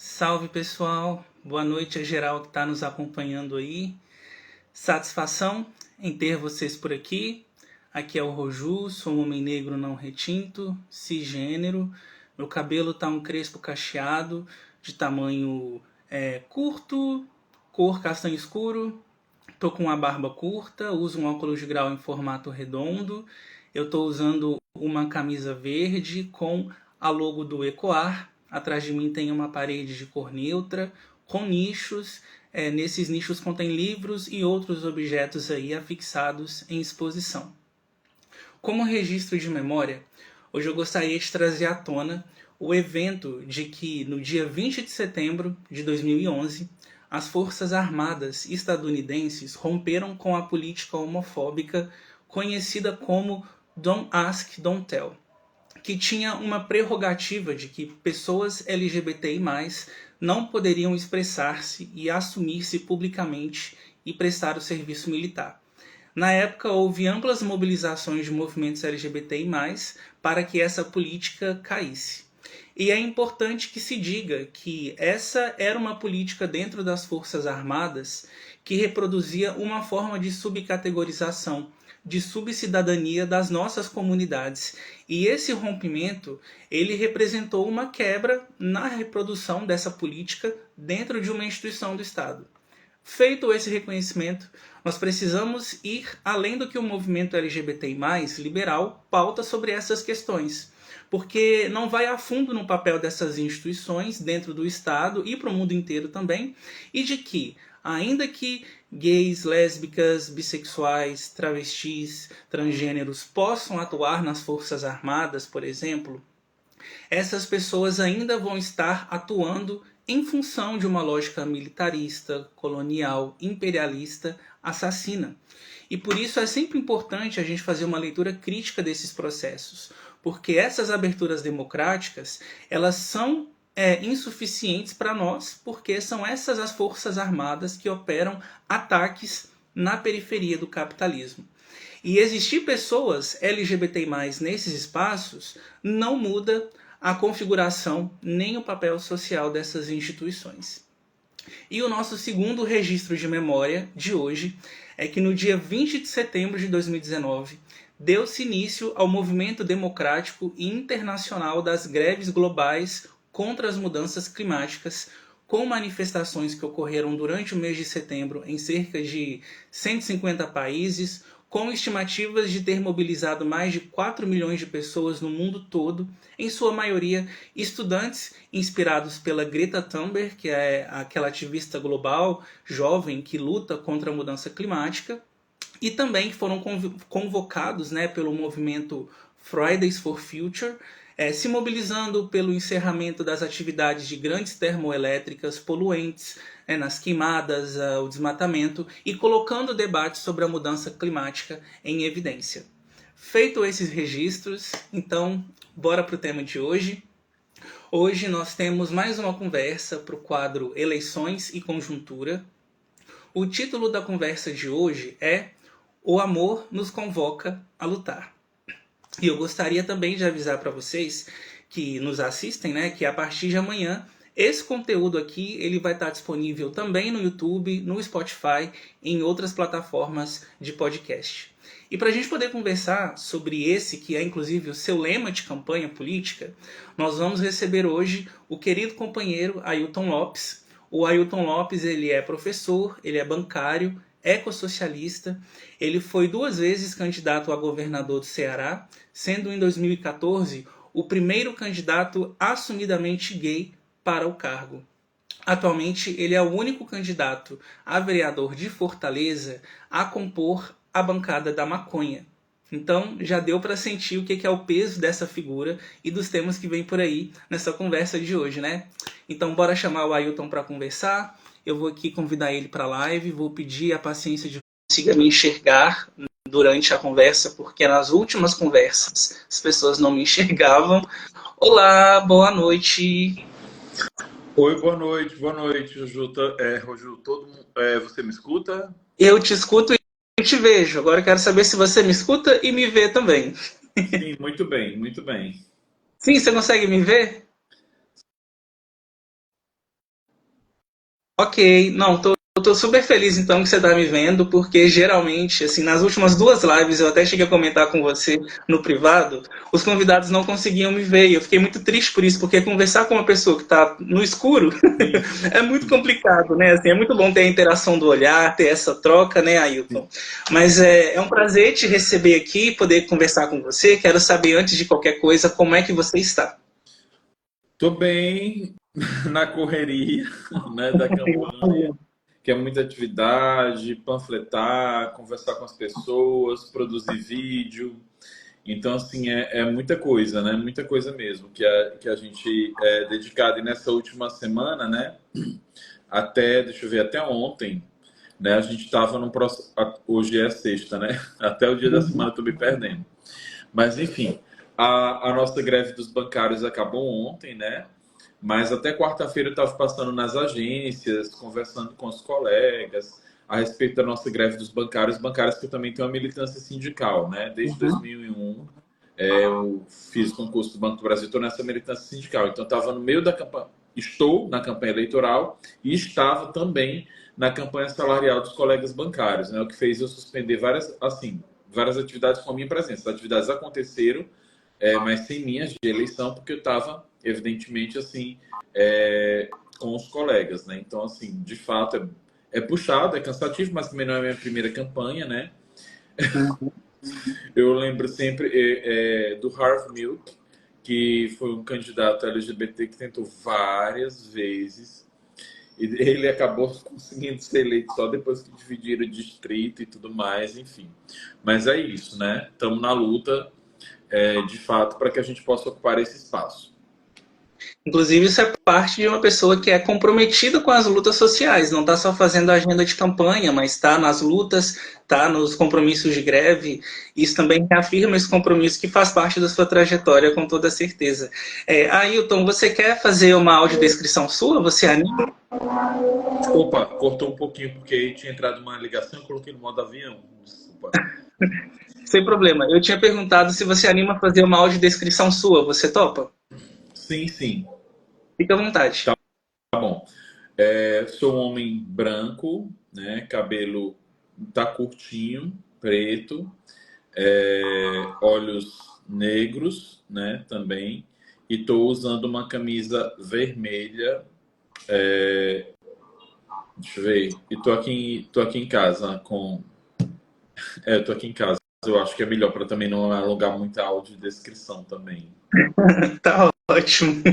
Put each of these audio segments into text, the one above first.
Salve pessoal, boa noite a geral que está nos acompanhando aí. Satisfação em ter vocês por aqui. Aqui é o Roju, sou um homem negro não retinto, cisgênero. Meu cabelo tá um crespo cacheado, de tamanho curto, cor castanho escuro. Tô com uma barba curta, uso um óculos de grau em formato redondo. Eu tô usando uma camisa verde com a logo do Ecoar. Atrás de mim tem uma parede de cor neutra, com nichos. Nesses nichos contém livros e outros objetos aí afixados em exposição. Como registro de memória, hoje eu gostaria de trazer à tona o evento de que no dia 20 de setembro de 2011, as Forças Armadas estadunidenses romperam com a política homofóbica conhecida como Don't Ask, Don't Tell, que tinha uma prerrogativa de que pessoas LGBTI+, não poderiam expressar-se e assumir-se publicamente e prestar o serviço militar. Na época, houve amplas mobilizações de movimentos LGBTI+, para que essa política caísse. E é importante que se diga que essa era uma política dentro das Forças Armadas que reproduzia uma forma de subcategorização, de subcidadania das nossas comunidades. E esse rompimento, ele representou uma quebra na reprodução dessa política dentro de uma instituição do Estado. Feito esse reconhecimento, nós precisamos ir além do que o movimento LGBTI+, liberal, pauta sobre essas questões. Porque não vai a fundo no papel dessas instituições dentro do Estado e para o mundo inteiro também, e de que, ainda que gays, lésbicas, bissexuais, travestis, transgêneros possam atuar nas Forças Armadas, por exemplo, essas pessoas ainda vão estar atuando em função de uma lógica militarista, colonial, imperialista, assassina. E por isso é sempre importante a gente fazer uma leitura crítica desses processos, porque essas aberturas democráticas, elas são insuficientes para nós, porque são essas as forças armadas que operam ataques na periferia do capitalismo. E existir pessoas LGBTI+, nesses espaços não muda a configuração nem o papel social dessas instituições. E o nosso segundo registro de memória de hoje é que no dia 20 de setembro de 2019 deu-se início ao movimento democrático e internacional das greves globais contra as mudanças climáticas, com manifestações que ocorreram durante o mês de setembro em cerca de 150 países, com estimativas de ter mobilizado mais de 4 milhões de pessoas no mundo todo, em sua maioria estudantes inspirados pela Greta Thunberg, que é aquela ativista global jovem que luta contra a mudança climática, e também que foram convocados pelo movimento Fridays for Future, se mobilizando pelo encerramento das atividades de grandes termoelétricas poluentes, nas queimadas, o desmatamento, e colocando o debate sobre a mudança climática em evidência. Feito esses registros, então, bora para o tema de hoje. Hoje nós temos mais uma conversa para o quadro Eleições e Conjuntura. O título da conversa de hoje é O Amor nos Convoca a Lutar. E eu gostaria também de avisar para vocês que nos assistem, que a partir de amanhã esse conteúdo aqui ele vai estar disponível também no YouTube, no Spotify e em outras plataformas de podcast. E para a gente poder conversar sobre esse, que é inclusive o seu lema de campanha política, nós vamos receber hoje o querido companheiro Ailton Lopes. O Ailton Lopes ele é professor, ele é bancário, ecossocialista, ele foi 2 vezes candidato a governador do Ceará, sendo em 2014 o primeiro candidato assumidamente gay para o cargo. Atualmente ele é o único candidato a vereador de Fortaleza a compor a bancada da maconha. Então já deu para sentir o que é o peso dessa figura e dos temas que vem por aí nessa conversa de hoje, Então bora chamar o Ailton para conversar. Eu vou aqui convidar ele para a live, vou pedir a paciência de consiga me enxergar durante a conversa, porque nas últimas conversas as pessoas não me enxergavam. Olá, boa noite. Oi, boa noite, Juju. Roju, todo mundo, você me escuta? Eu te escuto e te vejo. Agora eu quero saber se você me escuta e me vê também. Sim, muito bem, muito bem. Sim, você consegue me ver? Ok, não, tô super feliz então que você tá me vendo, porque geralmente, assim, nas últimas duas lives eu até cheguei a comentar com você no privado, os convidados não conseguiam me ver e eu fiquei muito triste por isso, porque conversar com uma pessoa que tá no escuro Sim, é muito complicado, né? Assim, é muito bom ter a interação do olhar, ter essa troca, né, sim. Ailton? Mas é um prazer te receber aqui, poder conversar com você. Quero saber, antes de qualquer coisa, como é que você está. Tô bem na correria, né, da campanha, que é muita atividade, panfletar, conversar com as pessoas, produzir vídeo. Então, assim, é muita coisa, né? Muita coisa mesmo que a gente é dedicado. E nessa última semana, né? Até, deixa eu ver, até ontem, né? A gente estava no próximo. Hoje é sexta, né? Até o dia da semana eu tô me perdendo. Mas, enfim, a nossa greve dos bancários acabou ontem, né? Mas até quarta-feira eu estava passando nas agências, conversando com os colegas a respeito da nossa greve dos bancários. Bancários que eu também tenho uma militância sindical, né? Desde Uhum. 2001, eu fiz concurso do Banco do Brasil, estou nessa militância sindical. Então, estava no meio da campanha, estou na campanha eleitoral e estava também na campanha salarial dos colegas bancários, né? O que fez eu suspender várias, assim, várias atividades com a minha presença. As atividades aconteceram, mas sem minhas de eleição, porque eu estava, evidentemente, assim, com os colegas, né? Então, assim, de fato, é puxado, é cansativo, mas também não é a minha primeira campanha, né? Eu lembro sempre do Harv Milk, que foi um candidato LGBT que tentou várias vezes. E ele acabou conseguindo ser eleito só depois que dividiram o distrito e tudo mais, enfim. Mas é isso, né? Estamos na luta, de fato, para que a gente possa ocupar esse espaço. Inclusive, isso é parte de uma pessoa que é comprometida com as lutas sociais, não está só fazendo a agenda de campanha, mas está nas lutas, está nos compromissos de greve. Isso também reafirma esse compromisso que faz parte da sua trajetória, com toda certeza. Ailton, você quer fazer uma audiodescrição sua? Você anima? Opa, cortou um pouquinho porque aí tinha entrado uma ligação e eu coloquei no modo avião. Desculpa. Sem problema. Eu tinha perguntado se você anima a fazer uma audiodescrição sua. Você topa? Sim, sim. Fica à vontade. Tá bom. Sou um homem branco, né? Cabelo tá curtinho, preto, olhos negros, né? Também. E tô usando uma camisa vermelha. Deixa eu ver. E tô aqui em casa com. Tô aqui em casa. Eu acho que é melhor para também não alongar muita audiodescrição também. Tá ótimo.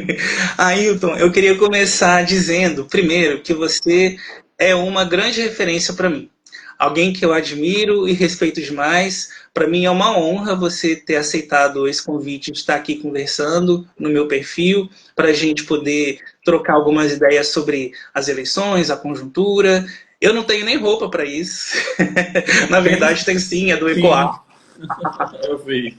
Ailton, eu queria começar dizendo, primeiro, que você é uma grande referência para mim. Alguém que eu admiro e respeito demais. Para mim é uma honra você ter aceitado esse convite de estar aqui conversando no meu perfil, para a gente poder trocar algumas ideias sobre as eleições, a conjuntura. Eu não tenho nem roupa para isso. Na Tem verdade, tem sim, é do Ecoar. sim, eu vi.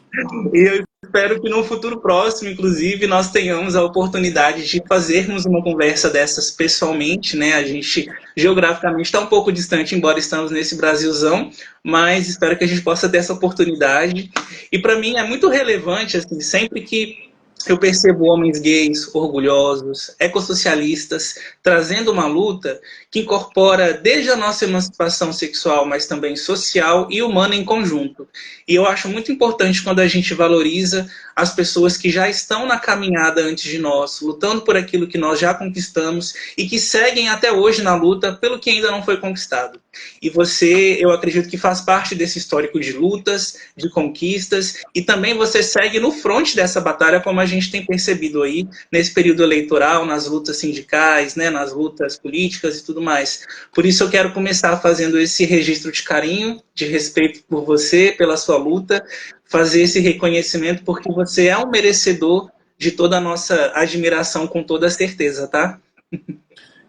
E eu espero que no futuro próximo, inclusive, nós tenhamos a oportunidade de fazermos uma conversa dessas pessoalmente, né? A gente geograficamente está um pouco distante, embora estamos nesse Brasilzão, mas espero que a gente possa ter essa oportunidade. E para mim é muito relevante, assim, sempre que eu percebo homens gays orgulhosos, ecossocialistas, trazendo uma luta que incorpora desde a nossa emancipação sexual, mas também social e humana em conjunto. E eu acho muito importante quando a gente valoriza as pessoas que já estão na caminhada antes de nós, lutando por aquilo que nós já conquistamos e que seguem até hoje na luta pelo que ainda não foi conquistado. E você, eu acredito que faz parte desse histórico de lutas, de conquistas, e também você segue no fronte dessa batalha, como a gente tem percebido aí nesse período eleitoral, nas lutas sindicais, né, nas lutas políticas e tudo mais. Por isso eu quero começar fazendo esse registro de carinho, de respeito por você, pela sua luta, fazer esse reconhecimento porque você é um merecedor de toda a nossa admiração, com toda certeza, tá?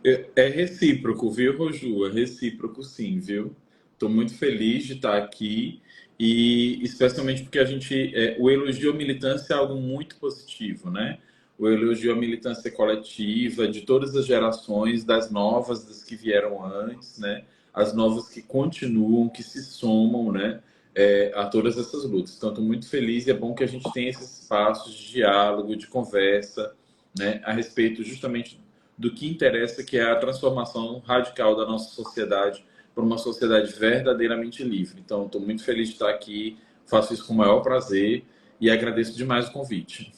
É recíproco, viu, Roju? É recíproco, sim, viu? Estou muito feliz de estar aqui e especialmente porque o elogio à militância é algo muito positivo, né? O elogio à militância coletiva de todas as gerações, das novas, das que vieram antes, né? As novas que continuam, que se somam, né? A todas essas lutas. Então, estou muito feliz e é bom que a gente tenha esses espaços de diálogo, de conversa, né? A respeito justamente do que interessa, que é a transformação radical da nossa sociedade para uma sociedade verdadeiramente livre. Então, estou muito feliz de estar aqui, faço isso com o maior prazer e agradeço demais o convite.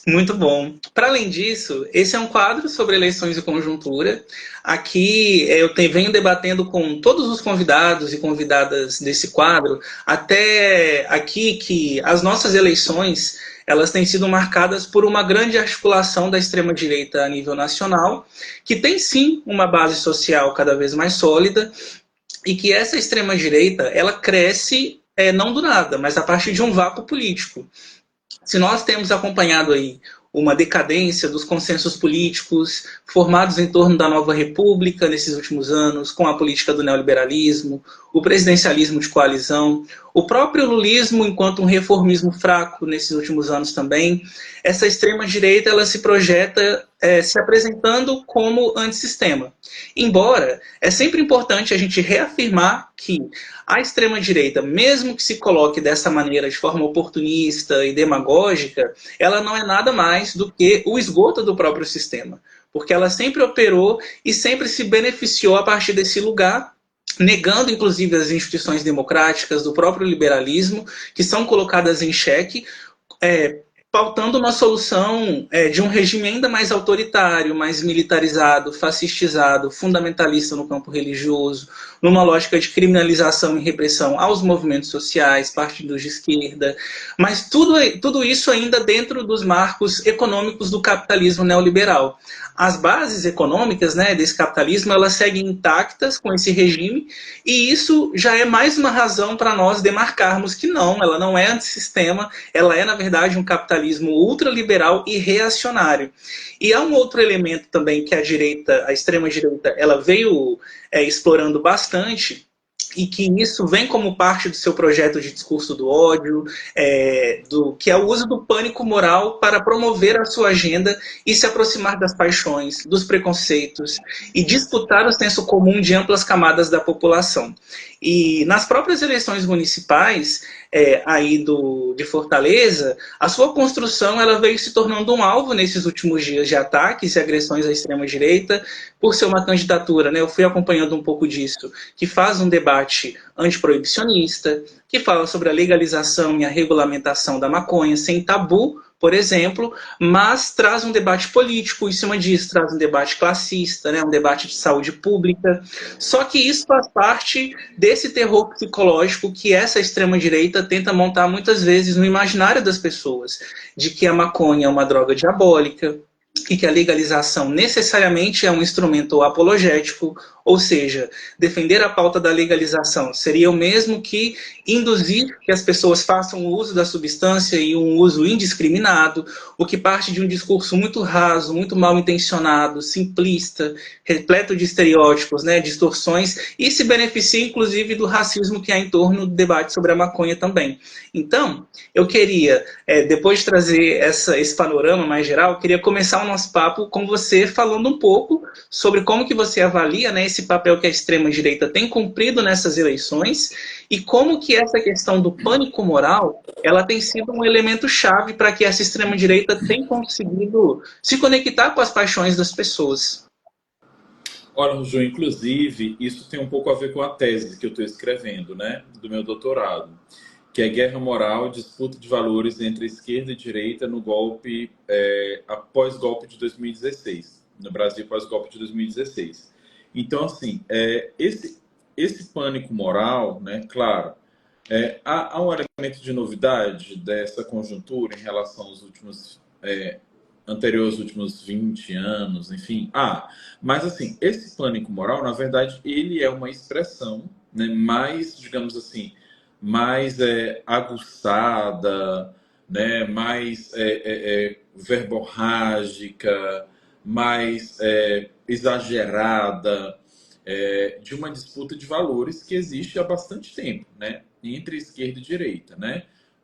Muito bom. Para além disso, esse é um quadro sobre eleições e conjuntura. Aqui venho debatendo com todos os convidados e convidadas desse quadro, até aqui que as nossas eleições elas têm sido marcadas por uma grande articulação da extrema-direita a nível nacional, que tem sim uma base social cada vez mais sólida, e que essa extrema-direita ela cresce não do nada, mas a partir de um vácuo político. Se nós temos acompanhado aí uma decadência dos consensos políticos formados em torno da nova república nesses últimos anos, com a política do neoliberalismo, o presidencialismo de coalizão, o próprio lulismo enquanto um reformismo fraco nesses últimos anos também, essa extrema-direita ela se projeta se apresentando como antissistema. Embora é sempre importante a gente reafirmar que a extrema-direita, mesmo que se coloque dessa maneira, de forma oportunista e demagógica, ela não é nada mais do que o esgoto do próprio sistema. Porque ela sempre operou e sempre se beneficiou a partir desse lugar, negando inclusive as instituições democráticas do próprio liberalismo, que são colocadas em xeque, pautando uma solução de um regime ainda mais autoritário, mais militarizado, fascistizado, fundamentalista no campo religioso, numa lógica de criminalização e repressão aos movimentos sociais, partidos de esquerda, mas tudo isso ainda dentro dos marcos econômicos do capitalismo neoliberal. As bases econômicas desse capitalismo elas seguem intactas com esse regime, e isso já é mais uma razão para nós demarcarmos que não, ela não é antissistema, ela é, na verdade, um capitalismo ultraliberal e reacionário. E há um outro elemento também que a extrema-direita, ela veio explorando bastante, e que isso vem como parte do seu projeto de discurso do ódio, que é o uso do pânico moral para promover a sua agenda e se aproximar das paixões, dos preconceitos e disputar o senso comum de amplas camadas da população. E nas próprias eleições municipais de Fortaleza, a sua construção ela veio se tornando um alvo nesses últimos dias de ataques e agressões à extrema-direita, por ser uma candidatura, eu fui acompanhando um pouco disso, que faz um debate antiproibicionista, que fala sobre a legalização e a regulamentação da maconha sem tabu, por exemplo, mas traz um debate político em cima disso, traz um debate classista, um debate de saúde pública. Só que isso faz parte desse terror psicológico que essa extrema-direita tenta montar muitas vezes no imaginário das pessoas, de que a maconha é uma droga diabólica, e que a legalização necessariamente é um instrumento apologético, ou seja, defender a pauta da legalização seria o mesmo que induzir que as pessoas façam o uso da substância e um uso indiscriminado, o que parte de um discurso muito raso, muito mal intencionado, simplista, repleto de estereótipos, distorções, e se beneficia inclusive do racismo que há em torno do debate sobre a maconha também. Então, eu queria, depois de trazer esse panorama mais geral, eu queria começar o nosso papo com você falando um pouco sobre como que você avalia esse papel que a extrema-direita tem cumprido nessas eleições e como que essa questão do pânico moral ela tem sido um elemento chave para que essa extrema-direita tenha conseguido se conectar com as paixões das pessoas. Olha, Ju, inclusive, isso tem um pouco a ver com a tese que eu estou escrevendo, do meu doutorado, que é Guerra Moral, disputa de valores entre esquerda e direita no golpe, após golpe de 2016, no Brasil após golpe de 2016. Então, assim, esse pânico moral, claro, há um elemento de novidade dessa conjuntura em relação aos últimos, anteriores últimos 20 anos, enfim. Mas, assim, esse pânico moral, na verdade, ele é uma expressão mais, digamos assim, mais aguçada, mais verborrágica, mais exagerada, de uma disputa de valores que existe há bastante tempo, entre esquerda e direita,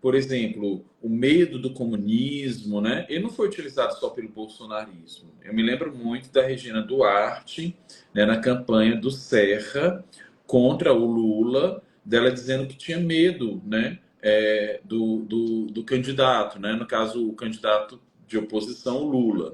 Por exemplo, o medo do comunismo, ele não foi utilizado só pelo bolsonarismo. Eu me lembro muito da Regina Duarte, na campanha do Serra contra o Lula, dela dizendo que tinha medo, do candidato, no caso, o candidato de oposição, o Lula,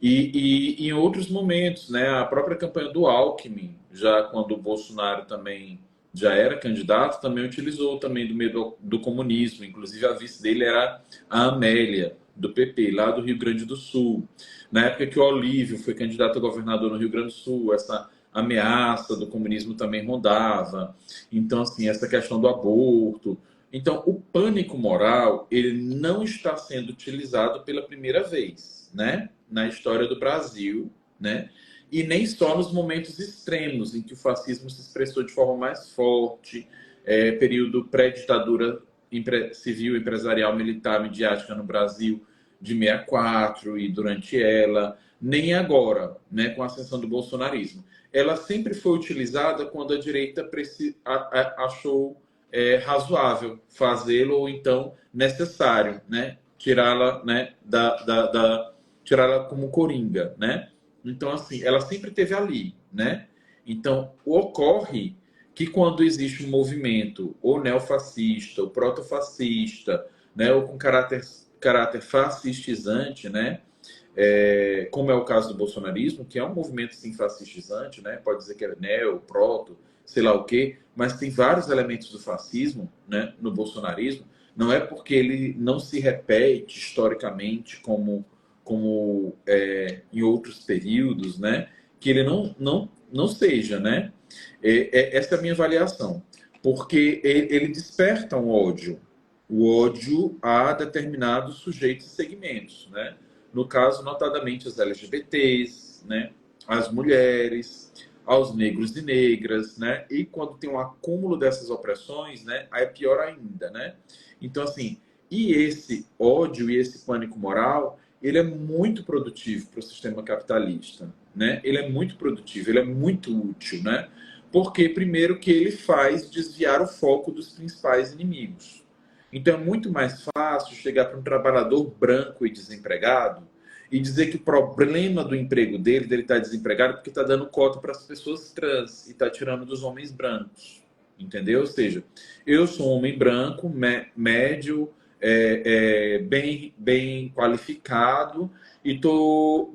E em outros momentos, né, a própria campanha do Alckmin, já quando o Bolsonaro também já era candidato, também utilizou também do meio do comunismo. Inclusive, a vice dele era a Amélia, do PP, lá do Rio Grande do Sul. Na época que o Olívio foi candidato a governador no Rio Grande do Sul, essa ameaça do comunismo também rondava. Então, assim, essa questão do aborto. Então, o pânico moral, ele não está sendo utilizado pela primeira vez, né, na história do Brasil, né? E nem só nos momentos extremos em que o fascismo se expressou de forma mais forte, período pré-ditadura civil, empresarial, militar, midiática no Brasil de 64 e durante ela, nem agora, né, com a ascensão do bolsonarismo. Ela sempre foi utilizada quando a direita achou razoável fazê-lo ou então necessário, né, tirá-la, né, tirá-la como coringa, né? Então, assim, ela sempre esteve ali, né? Então, ocorre que quando existe um movimento ou neofascista, ou protofascista, né, ou com caráter fascistizante, né? Como é o caso do bolsonarismo, que é um movimento sim fascistizante, né? Pode dizer que é neo, proto, sei lá o quê, mas tem vários elementos do fascismo, né, no bolsonarismo. Não é porque ele não se repete historicamente como em outros períodos, né, que ele não seja, né? Essa é a minha avaliação, porque ele desperta um ódio, o ódio a determinados sujeitos e segmentos, né? No caso, notadamente, as LGBTs, né? As mulheres, aos negros e negras, né? E quando tem um acúmulo dessas opressões, né? Aí é pior ainda, né? Então, assim, e esse ódio e esse pânico moral, ele é muito produtivo para o sistema capitalista, né? Ele é muito produtivo, ele é muito útil, né? Porque, primeiro, que ele faz desviar o foco dos principais inimigos. Então, é muito mais fácil chegar para um trabalhador branco e desempregado e dizer que o problema do emprego dele estar desempregado, porque está dando cota para as pessoas trans e está tirando dos homens brancos. Entendeu? Ou seja, eu sou um homem branco, médio, bem qualificado e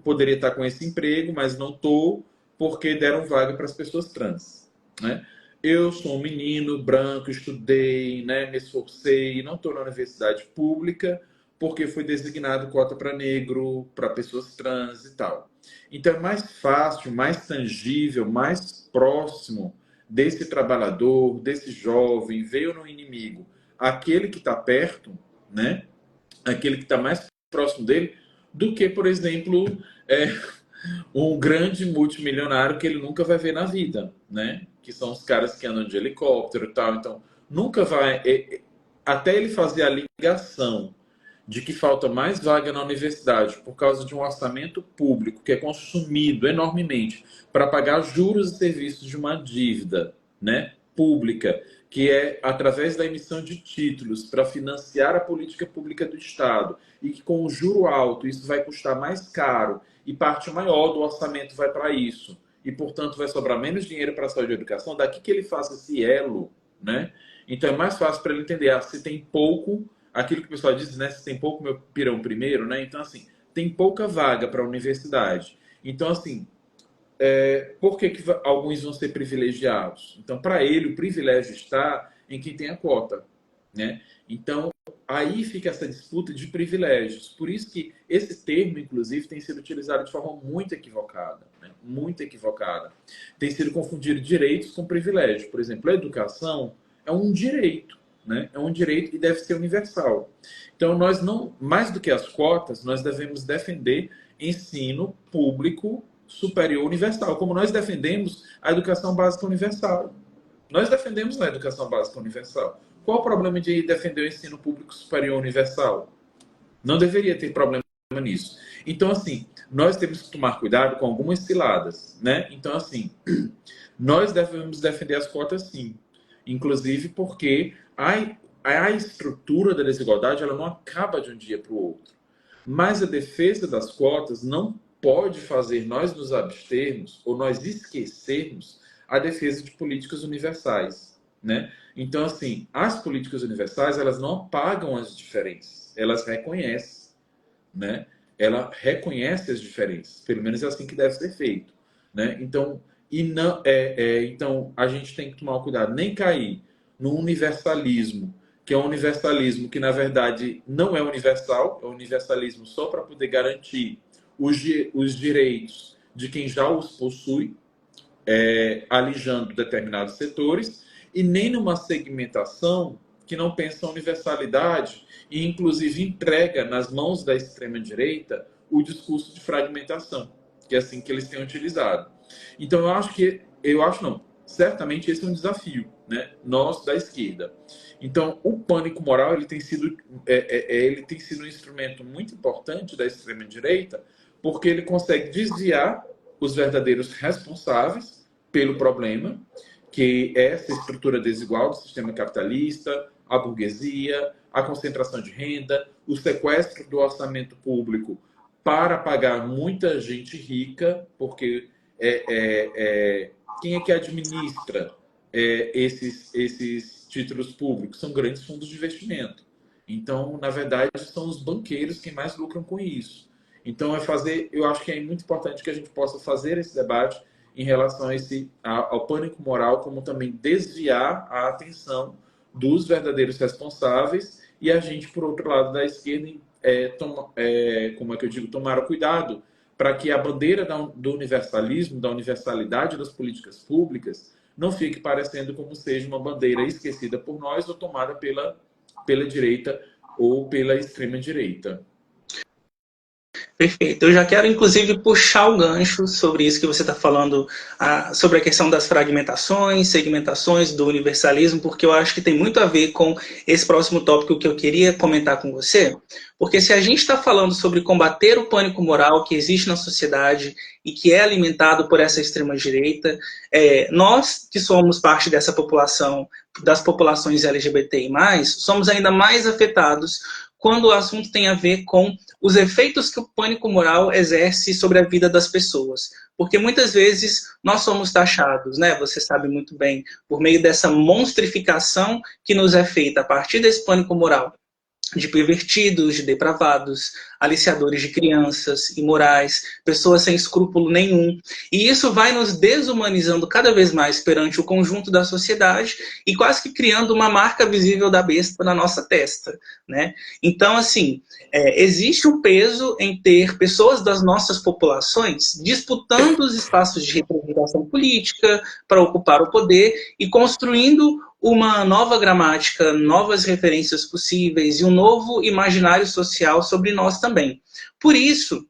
poderia estar com esse emprego, mas não estou porque deram vaga para as pessoas trans, né? Eu sou um menino branco, estudei, né, me esforcei, não estou na universidade pública porque fui designado cota para negro, para pessoas trans e tal. Então é mais fácil, mais tangível, mais próximo desse trabalhador, desse jovem, veio no inimigo, aquele que está perto, né, aquele que está mais próximo dele, do que, por exemplo, um grande multimilionário que ele nunca vai ver na vida, né? Que são os caras que andam de helicóptero e tal. Então, nunca vai. Até ele fazer a ligação de que falta mais vaga na universidade por causa de um orçamento público que é consumido enormemente para pagar juros e serviços de uma dívida, né, pública, que é através da emissão de títulos para financiar a política pública do Estado, e que com o juro alto isso vai custar mais caro e parte maior do orçamento vai para isso, e portanto vai sobrar menos dinheiro para a saúde e educação, daqui que ele faça esse elo, né? Então é mais fácil para ele entender, se tem pouco, aquilo que o pessoal diz, né? Se tem pouco, meu pirão primeiro, né? Então, assim, tem pouca vaga para a universidade. Então, assim, por que alguns vão ser privilegiados? Então, para ele, o privilégio está em quem tem a cota, né? Então, aí fica essa disputa de privilégios. Por isso que esse termo, inclusive, tem sido utilizado de forma muito equivocada, né? Muito equivocada. Tem sido confundido direitos com privilégios. Por exemplo, a educação é um direito, né? É um direito e deve ser universal. Então, nós não, mais do que as cotas, nós devemos defender ensino público superior universal, como nós defendemos a educação básica universal. Nós defendemos a educação básica universal. Qual o problema de defender o ensino público superior universal? Não deveria ter problema nisso. Então, assim, nós temos que tomar cuidado com algumas ciladas, né? Então, assim, nós devemos defender as cotas, sim. Inclusive porque a estrutura da desigualdade ela não acaba de um dia para o outro. Mas a defesa das cotas não pode fazer nós nos abstermos ou nós esquecermos a defesa de políticas universais, né? Então, assim, as políticas universais, elas não apagam as diferenças, elas reconhecem, né? ela reconhece as diferenças, pelo menos é assim que deve ser feito, né? Então, então a gente tem que tomar cuidado, nem cair no universalismo, que é um universalismo que na verdade não é universal, é um universalismo só para poder garantir os direitos de quem já os possui, alijando determinados setores, e nem numa segmentação que não pensa a universalidade e, inclusive, entrega nas mãos da extrema-direita o discurso de fragmentação, que é assim que eles têm utilizado. Então, eu acho não, certamente esse é um desafio, né? Nós da esquerda. Então, o pânico moral ele tem sido um instrumento muito importante da extrema-direita, porque ele consegue desviar os verdadeiros responsáveis pelo problema, que é essa estrutura desigual do sistema capitalista, a burguesia, a concentração de renda, o sequestro do orçamento público para pagar muita gente rica, porque quem é que administra esses títulos públicos? São grandes fundos de investimento. Então, na verdade, são os banqueiros quem mais lucram com isso. Então, eu acho que é muito importante que a gente possa fazer esse debate em relação ao pânico moral, como também desviar a atenção dos verdadeiros responsáveis e a gente, por outro lado, da esquerda, como é que eu digo, tomar o cuidado para que a bandeira do universalismo, da universalidade das políticas públicas, não fique parecendo como seja uma bandeira esquecida por nós ou tomada pela direita ou pela extrema-direita. Perfeito. Eu já quero, inclusive, puxar o gancho sobre isso que você está falando, sobre a questão das fragmentações, segmentações, do universalismo, porque eu acho que tem muito a ver com esse próximo tópico que eu queria comentar com você. Porque se a gente está falando sobre combater o pânico moral que existe na sociedade e que é alimentado por essa extrema-direita, nós que somos parte dessa população, das populações LGBTI+, somos ainda mais afetados quando o assunto tem a ver com os efeitos que o pânico moral exerce sobre a vida das pessoas. Porque muitas vezes nós somos taxados, né? Você sabe muito bem, por meio dessa monstrificação que nos é feita a partir desse pânico moral, de pervertidos, de depravados, aliciadores de crianças, imorais, pessoas sem escrúpulo nenhum. E isso vai nos desumanizando cada vez mais perante o conjunto da sociedade e quase que criando uma marca visível da besta na nossa testa, né? Então, assim, existe um peso em ter pessoas das nossas populações disputando os espaços de representação política para ocupar o poder e construindo uma nova gramática, novas referências possíveis e um novo imaginário social sobre nós também. Por isso,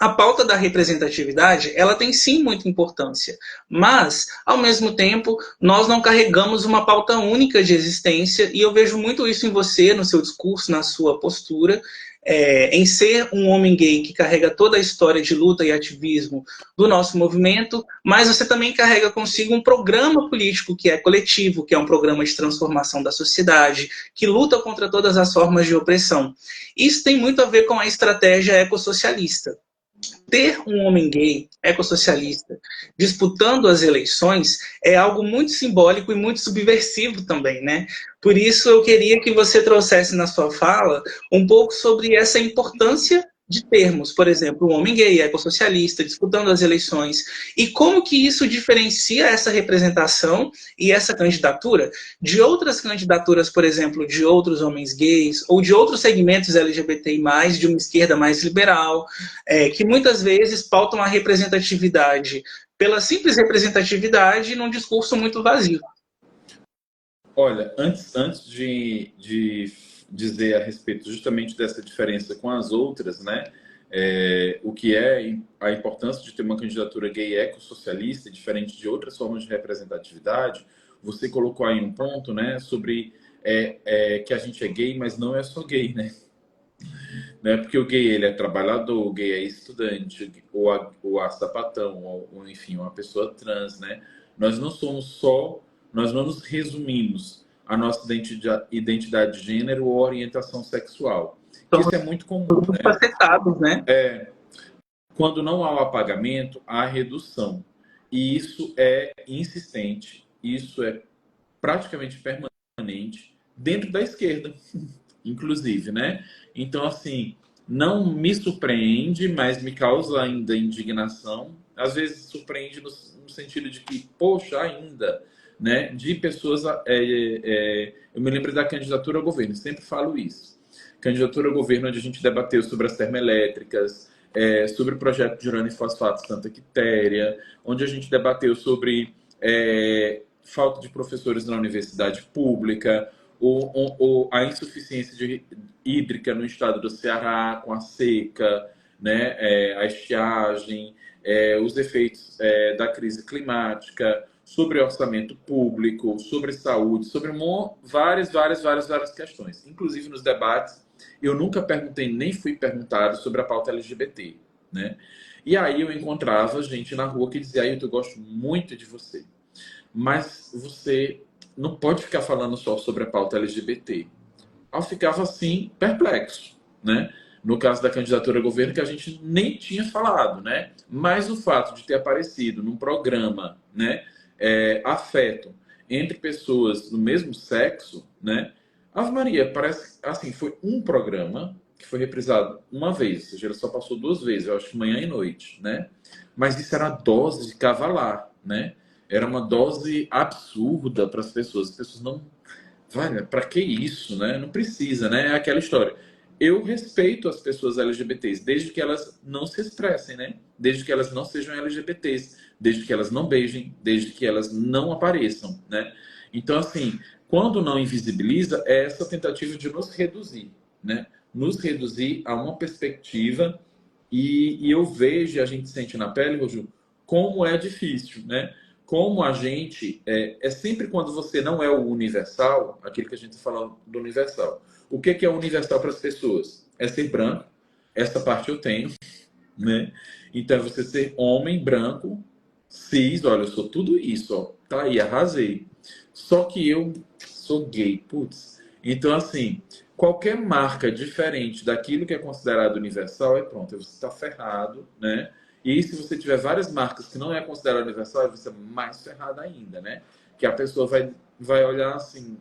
a pauta da representatividade, ela tem sim muita importância, mas, ao mesmo tempo, nós não carregamos uma pauta única de existência, e eu vejo muito isso em você, no seu discurso, na sua postura, em ser um homem gay que carrega toda a história de luta e ativismo do nosso movimento, mas você também carrega consigo um programa político que é coletivo, que é um programa de transformação da sociedade, que luta contra todas as formas de opressão. Isso tem muito a ver com a estratégia ecossocialista. Ter um homem gay, ecossocialista, disputando as eleições é algo muito simbólico e muito subversivo também, né? Por isso eu queria que você trouxesse na sua fala um pouco sobre essa importância de termos, por exemplo, um homem gay, ecossocialista, disputando as eleições, e como que isso diferencia essa representação e essa candidatura de outras candidaturas, por exemplo, de outros homens gays, ou de outros segmentos LGBTI+, de uma esquerda mais liberal, que muitas vezes pautam a representatividade pela simples representatividade num discurso muito vazio. Olha, antes de dizer a respeito justamente dessa diferença com as outras, né? O que é a importância de ter uma candidatura gay ecossocialista, diferente de outras formas de representatividade, você colocou aí um ponto, né, sobre que a gente é gay, mas não é só gay, né? Porque o gay ele é trabalhador, o gay é estudante, ou a sapatão, ou enfim, uma pessoa trans, né? Nós não somos só, nós não nos resumimos a nossa identidade de gênero ou orientação sexual. Que isso é muito comum, Todos né? facetados, né? Quando não há o apagamento, há a redução. E isso é insistente, isso é praticamente permanente dentro da esquerda, inclusive, né? Então, assim, não me surpreende, mas me causa ainda indignação. Às vezes surpreende no sentido de que, poxa, ainda, né, de pessoas. Eu me lembro da candidatura ao governo, sempre falo isso. Candidatura ao governo, onde a gente debateu sobre as termoelétricas, sobre o projeto de urânio e fosfato Santa Quitéria, onde a gente debateu sobre falta de professores na universidade pública, a insuficiência hídrica no estado do Ceará, com a seca, né, a estiagem, os efeitos da crise climática, sobre orçamento público, sobre saúde, sobre várias questões. Inclusive nos debates, eu nunca perguntei, nem fui perguntado sobre a pauta LGBT, né? E aí eu encontrava gente na rua que dizia: Ailton, eu gosto muito de você, mas você não pode ficar falando só sobre a pauta LGBT. Eu ficava assim, perplexo, né? No caso da candidatura ao governo, que a gente nem tinha falado, né? Mas o fato de ter aparecido num programa, né, afeto entre pessoas do mesmo sexo, né? Ave Maria, parece assim, foi um programa que foi reprisado uma vez, ou seja, ele só passou 2 vezes, eu acho que manhã e noite, né? Mas isso era dose de cavalar, né? Era uma dose absurda para as pessoas não. Olha, para que isso, né? Não precisa, né? É aquela história. Eu respeito as pessoas LGBTs, desde que elas não se expressem, né? Desde que elas não sejam LGBTs, desde que elas não beijem, desde que elas não apareçam, né? Então, assim, quando não invisibiliza, é essa tentativa de nos reduzir, né? Nos reduzir a uma perspectiva e eu vejo, e a gente sente na pele, Roju, como é difícil, né? Como a gente é sempre quando você não é o universal, aquilo que a gente fala do universal. O que é universal para as pessoas? É ser branco, essa parte eu tenho, né? Então é você ser homem, branco, cis, olha, eu sou tudo isso, ó, tá aí, arrasei. Só que eu sou gay, putz. Então, assim, qualquer marca diferente daquilo que é considerado universal, pronto, você está ferrado, né? E se você tiver várias marcas que não é considerado universal, você é mais ferrado ainda, né? Que a pessoa vai olhar assim,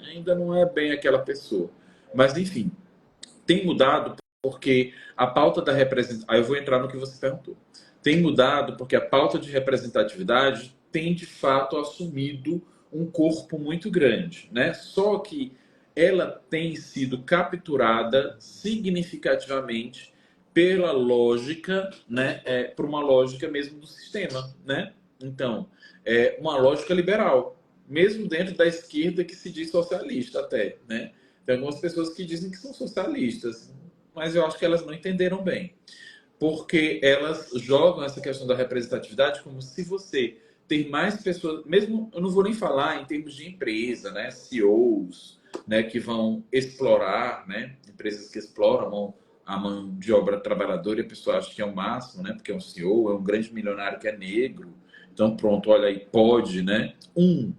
ainda não é bem aquela pessoa. Mas, enfim, tem mudado porque a pauta da representação. Aí eu vou entrar no que você perguntou. Tem mudado porque a pauta de representatividade tem, de fato, assumido um corpo muito grande, né? Só que ela tem sido capturada significativamente pela lógica, né? Por uma lógica mesmo do sistema, né? Então, uma lógica liberal, mesmo dentro da esquerda que se diz socialista até, né? Tem algumas pessoas que dizem que são socialistas, mas eu acho que elas não entenderam bem. Porque elas jogam essa questão da representatividade como se você ter mais pessoas, mesmo eu não vou nem falar em termos de empresa, né, CEOs, né, que vão explorar, né, empresas que exploram a mão de obra trabalhadora e a pessoa acha que é o máximo, né, porque é um CEO, é um grande milionário que é negro. Então, pronto, olha aí, pode, né?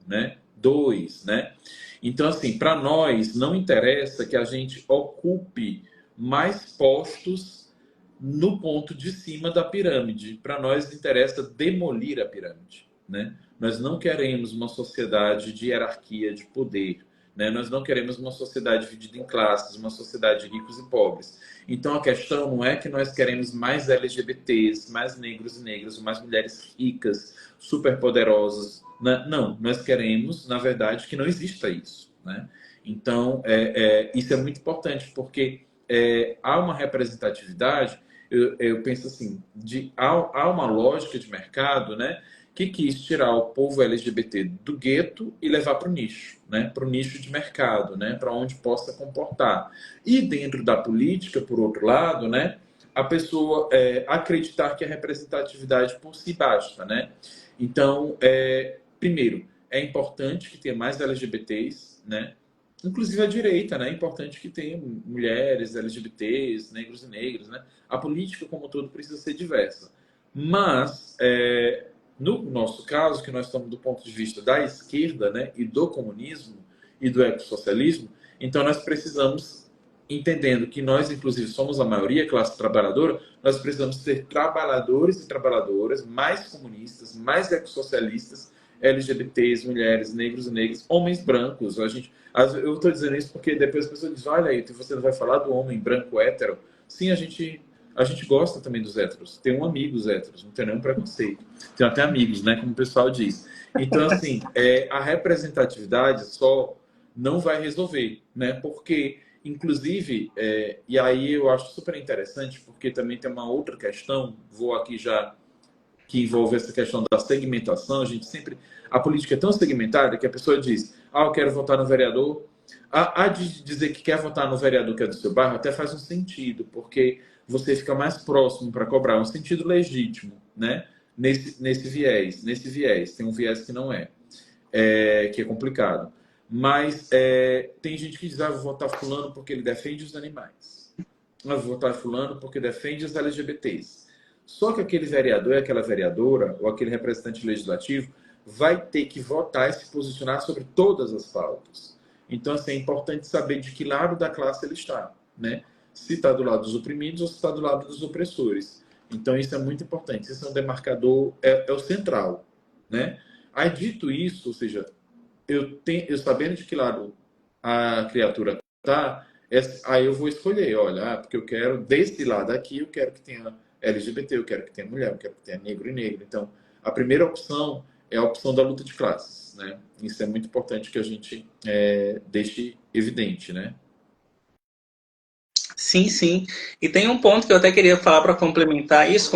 Né? Dois, né? Então, assim, para nós não interessa que a gente ocupe mais postos no ponto de cima da pirâmide. Para nós interessa demolir a pirâmide, né? Nós não queremos uma sociedade de hierarquia de poder, né? Nós não queremos uma sociedade dividida em classes, uma sociedade de ricos e pobres. Então a questão não é que nós queremos mais LGBTs, mais negros e negras, mais mulheres ricas, superpoderosas. Né? Não, nós queremos, na verdade, que não exista isso, né? Então, isso é muito importante, porque há uma representatividade, eu penso assim, há uma lógica de mercado, né, que quis tirar o povo LGBT do gueto e levar para o nicho, né, para o nicho de mercado, né, para onde possa comportar. E dentro da política, por outro lado, né, a pessoa acreditar que a representatividade por si basta, né? Então, primeiro, é importante que tenha mais LGBTs, né? Inclusive a direita, né? É importante que tenha mulheres, LGBTs, negros e negras, né? A política como um todo precisa ser diversa. Mas, no nosso caso, que nós estamos do ponto de vista da esquerda, né? E do comunismo e do ecossocialismo, então nós precisamos, entendendo que nós, inclusive, somos a maioria, classe trabalhadora, nós precisamos ser trabalhadores e trabalhadoras mais comunistas, mais ecossocialistas, LGBTs, mulheres, negros e negras, homens brancos. Eu estou dizendo isso porque depois as pessoas dizem, olha aí, você não vai falar do homem branco hétero? Sim, a gente gosta também dos héteros. Tenho amigos héteros, não tenho nenhum preconceito. Tenho até amigos, né? Como o pessoal diz. Então, assim, a representatividade só não vai resolver, né? Porque, inclusive, e aí eu acho super interessante, porque também tem uma outra questão, vou aqui já, que envolve essa questão da segmentação. A política é tão segmentada que a pessoa diz, eu quero votar no vereador. De dizer que quer votar no vereador que é do seu bairro até faz um sentido, porque você fica mais próximo para cobrar, um sentido legítimo, né? Nesse viés. Tem um viés que não que é complicado. Mas tem gente que diz, vou votar fulano porque ele defende os animais. Vou votar fulano porque defende os LGBTs. Só que aquele vereador e aquela vereadora, ou aquele representante legislativo, vai ter que votar e se posicionar sobre todas as pautas. Então, assim, é importante saber de que lado da classe ele está, né? Se está do lado dos oprimidos ou se está do lado dos opressores. Então, isso é muito importante. Esse é um demarcador, é o central, né? Aí, dito isso, ou seja, eu sabendo de que lado a criatura está, aí eu vou escolher, olha, porque eu quero, desse lado aqui, eu quero que tenha LGBT, eu quero que tenha mulher, eu quero que tenha negro e negro. Então, a primeira opção é a opção da luta de classes, né? Isso é muito importante que a gente deixe evidente, né? Sim, sim. E tem um ponto que eu até queria falar para complementar isso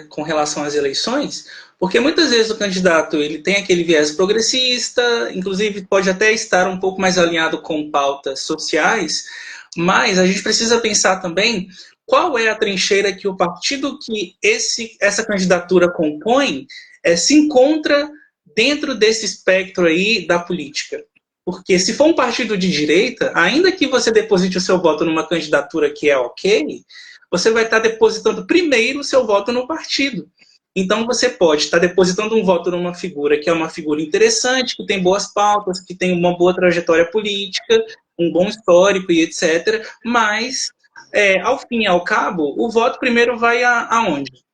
com relação às eleições, porque muitas vezes o candidato ele tem aquele viés progressista, inclusive pode até estar um pouco mais alinhado com pautas sociais, mas a gente precisa pensar também qual é a trincheira que o partido que essa candidatura compõe se encontra dentro desse espectro aí da política. Porque se for um partido de direita, ainda que você deposite o seu voto numa candidatura que é ok, você vai estar depositando primeiro o seu voto no partido. Então você pode estar depositando um voto numa figura que é uma figura interessante, que tem boas pautas, que tem uma boa trajetória política, um bom histórico e etc. Mas, ao fim e ao cabo, o voto primeiro vai aonde?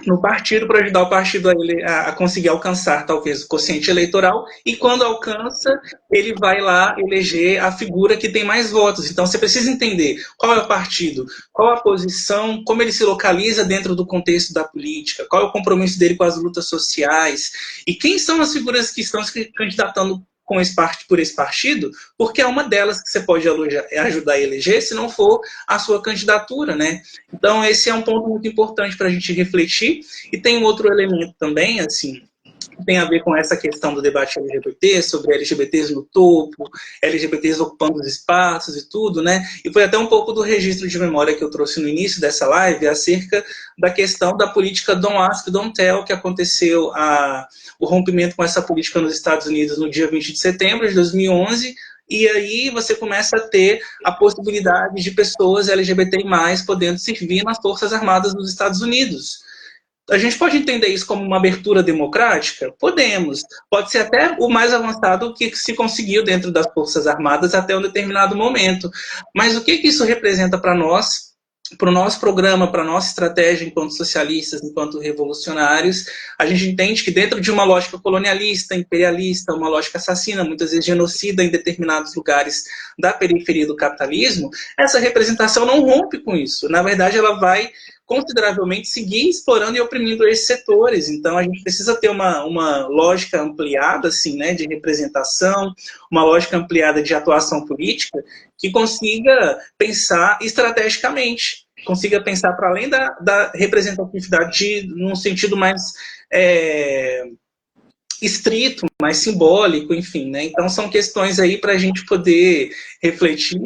No partido para ajudar o partido a conseguir alcançar talvez o quociente eleitoral e quando alcança ele vai lá eleger a figura que tem mais votos. Então você precisa entender qual é o partido, qual a posição, como ele se localiza dentro do contexto da política, qual é o compromisso dele com as lutas sociais e quem são as figuras que estão se candidatando por esse partido, porque é uma delas que você pode ajudar a eleger, se não for a sua candidatura, né? Então, esse é um ponto muito importante para a gente refletir. E tem um outro elemento também, assim, que tem a ver com essa questão do debate LGBT, sobre LGBTs no topo, LGBTs ocupando os espaços e tudo, né? E foi até um pouco do registro de memória que eu trouxe no início dessa live, acerca da questão da política Don't Ask, Don't Tell, que aconteceu o rompimento com essa política nos Estados Unidos no dia 20 de setembro de 2011, e aí você começa a ter a possibilidade de pessoas LGBTI+, podendo servir nas Forças Armadas dos Estados Unidos. A gente pode entender isso como uma abertura democrática? Podemos. Pode ser até o mais avançado que se conseguiu dentro das Forças Armadas até um determinado momento. Mas o que isso representa para nós, para o nosso programa, para a nossa estratégia enquanto socialistas, enquanto revolucionários? A gente entende que dentro de uma lógica colonialista, imperialista, uma lógica assassina, muitas vezes genocida em determinados lugares da periferia do capitalismo, essa representação não rompe com isso. Na verdade, ela vai consideravelmente seguir explorando e oprimindo esses setores. Então, a gente precisa ter uma lógica ampliada, assim, né, de representação, uma lógica ampliada de atuação política, que consiga pensar estrategicamente, consiga pensar para além da representatividade num sentido mais estrito, mais simbólico, enfim, né? Então, são questões aí para a gente poder refletir.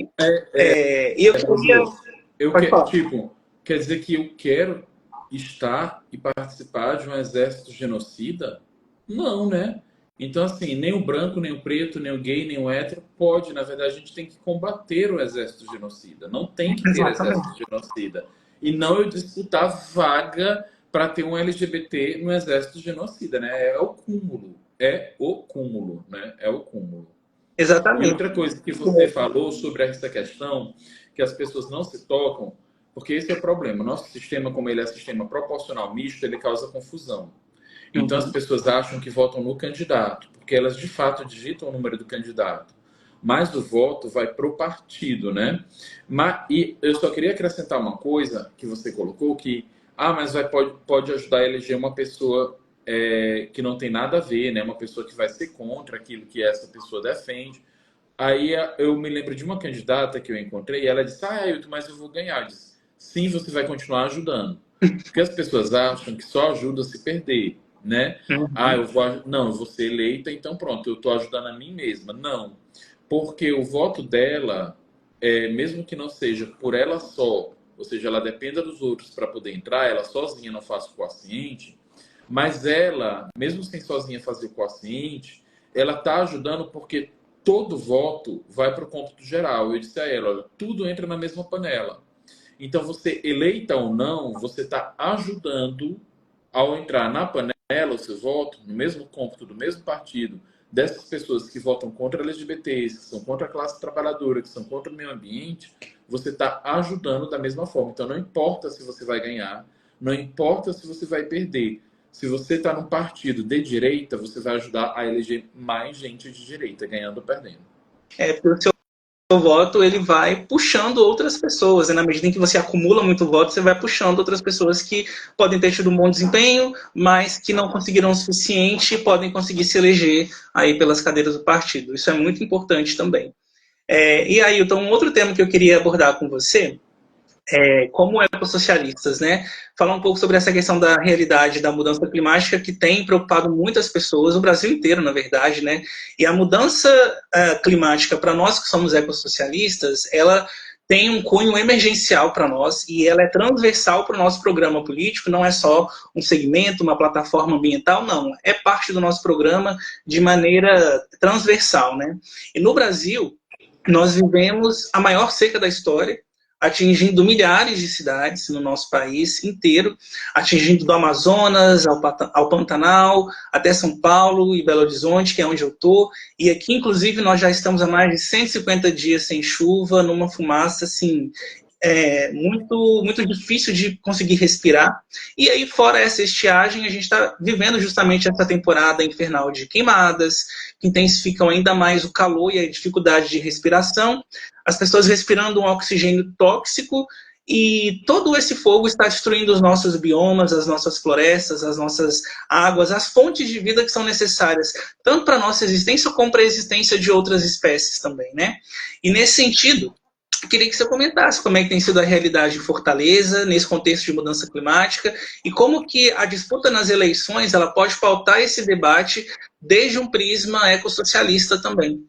E eu queria... Tipo, quer dizer que eu quero estar e participar de um exército genocida? Não, né? Então, assim, nem o branco, nem o preto, nem o gay, nem o hétero pode. Na verdade, a gente tem que combater o exército genocida. Não tem que ter exército genocida. E não eu disputar vaga para ter um LGBT no exército genocida, né? É o cúmulo. É o cúmulo, né? É o cúmulo. Exatamente. E outra coisa que você falou sobre essa questão, que as pessoas não se tocam, porque esse é o problema. O nosso sistema, como ele é sistema proporcional misto, ele causa confusão. Então as pessoas acham que votam no candidato, porque elas de fato digitam o número do candidato. mas o voto vai para o partido, né? E eu só queria acrescentar uma coisa que você colocou, que mas pode ajudar a eleger uma pessoa que não tem nada a ver, né? Uma pessoa que vai ser contra aquilo que essa pessoa defende. Aí eu me lembro de uma candidata que eu encontrei e ela disse, Ailton, mas eu vou ganhar. Eu disse, sim, você vai continuar ajudando. Porque as pessoas acham que só ajuda se perder, né? Uhum. Não, eu vou ser eleita, então pronto, eu estou ajudando a mim mesma. Não, porque o voto dela, mesmo que não seja por ela só, ou seja, ela dependa dos outros para poder entrar, ela sozinha não faz o quociente, mas ela, mesmo sem sozinha fazer o quociente, ela está ajudando porque todo voto vai para o cômputo geral. Eu disse a ela, olha, tudo entra na mesma panela. Então, você eleita ou não, você está ajudando ao entrar na panela o seu voto, no mesmo cômputo do mesmo partido, dessas pessoas que votam contra LGBTs, que são contra a classe trabalhadora, que são contra o meio ambiente, você está ajudando da mesma forma. Então, não importa se você vai ganhar, não importa se você vai perder. Se você está num partido de direita, você vai ajudar a eleger mais gente de direita, ganhando ou perdendo. Porque o seu voto ele vai puxando outras pessoas, e na medida em que você acumula muito voto, você vai puxando outras pessoas que podem ter tido um bom desempenho, mas que não conseguiram o suficiente e podem conseguir se eleger aí pelas cadeiras do partido. Isso é muito importante também. E aí, então, um outro tema que eu queria abordar com você como ecossocialistas, né? Falar um pouco sobre essa questão da realidade da mudança climática que tem preocupado muitas pessoas, o Brasil inteiro, na verdade, né? E a mudança climática, para nós que somos ecossocialistas, ela tem um cunho emergencial para nós e ela é transversal para o nosso programa político, não é só um segmento, uma plataforma ambiental, não. É parte do nosso programa de maneira transversal, né? E no Brasil, nós vivemos a maior seca da história, atingindo milhares de cidades no nosso país inteiro, atingindo do Amazonas ao Pantanal, até São Paulo e Belo Horizonte, que é onde eu estou. E aqui, inclusive, nós já estamos há mais de 150 dias sem chuva, numa fumaça, assim, muito, muito difícil de conseguir respirar. E aí, fora essa estiagem, a gente está vivendo justamente essa temporada infernal de queimadas, que intensificam ainda mais o calor e a dificuldade de respiração, as pessoas respirando um oxigênio tóxico, e todo esse fogo está destruindo os nossos biomas, as nossas florestas, as nossas águas, as fontes de vida que são necessárias, tanto para a nossa existência como para a existência de outras espécies também, né? E nesse sentido, queria que você comentasse como é que tem sido a realidade em Fortaleza, nesse contexto de mudança climática, e como que a disputa nas eleições ela pode pautar esse debate desde um prisma ecossocialista também.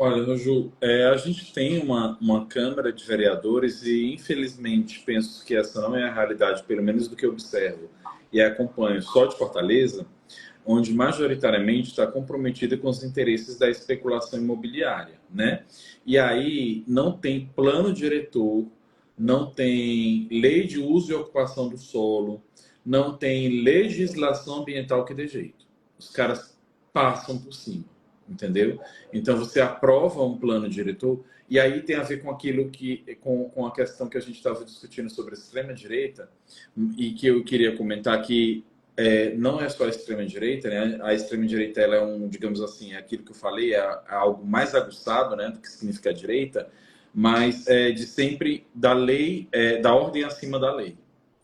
Olha, Ju, a gente tem uma Câmara de Vereadores e, infelizmente, penso que essa não é a realidade, pelo menos do que eu observo e acompanho só de Fortaleza, onde majoritariamente está comprometida com os interesses da especulação imobiliária, né? E aí não tem plano diretor, não tem lei de uso e ocupação do solo, não tem legislação ambiental que dê jeito. Os caras passam por cima, entendeu? Então você aprova um plano diretor e aí tem a ver com aquilo com a questão que a gente estava discutindo sobre a extrema direita e que eu queria comentar que não é só a extrema-direita, né? A extrema-direita ela é digamos assim, aquilo que eu falei, é algo mais aguçado, né, do que significa direita, mas de sempre da lei, da ordem acima da lei.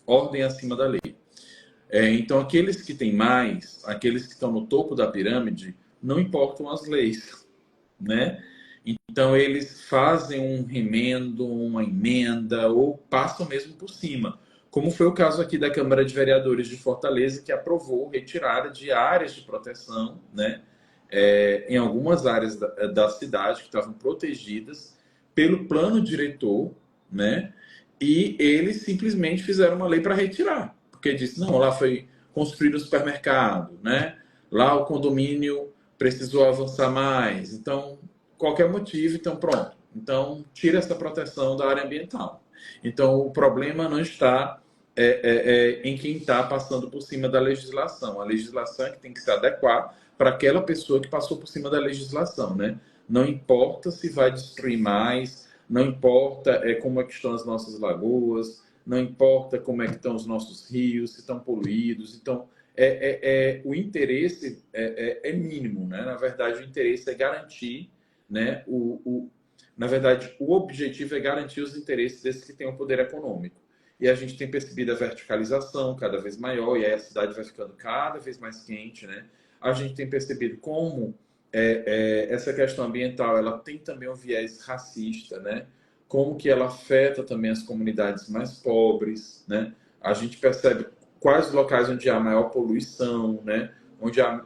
Ordem acima da lei. Então, aqueles que têm mais, aqueles que estão no topo da pirâmide, não importam as leis, né? Então, eles fazem um remendo, uma emenda, ou passam mesmo por cima. Como foi o caso aqui da Câmara de Vereadores de Fortaleza, que aprovou retirada de áreas de proteção, né? Em algumas áreas da cidade que estavam protegidas pelo plano diretor, né? E eles simplesmente fizeram uma lei para retirar, porque disse, não, lá foi construído o supermercado, né? Lá o condomínio precisou avançar mais, então qualquer motivo, então pronto. Então tira essa proteção da área ambiental. Então o problema não está em quem está passando por cima da legislação. A legislação é que tem que se adequar para aquela pessoa que passou por cima da legislação, né? Não importa se vai destruir mais, não importa como é que estão as nossas lagoas, não importa como é que estão os nossos rios, se estão poluídos. Então, o interesse é mínimo, né? Na verdade, o interesse é garantir né? Na verdade, o objetivo é garantir os interesses desses que têm o poder econômico. E a gente tem percebido a verticalização cada vez maior, e aí a cidade vai ficando cada vez mais quente, né? A gente tem percebido como essa questão ambiental ela tem também um viés racista, né? Como que ela afeta também as comunidades mais pobres, né? A gente percebe quais os locais onde há maior poluição, né?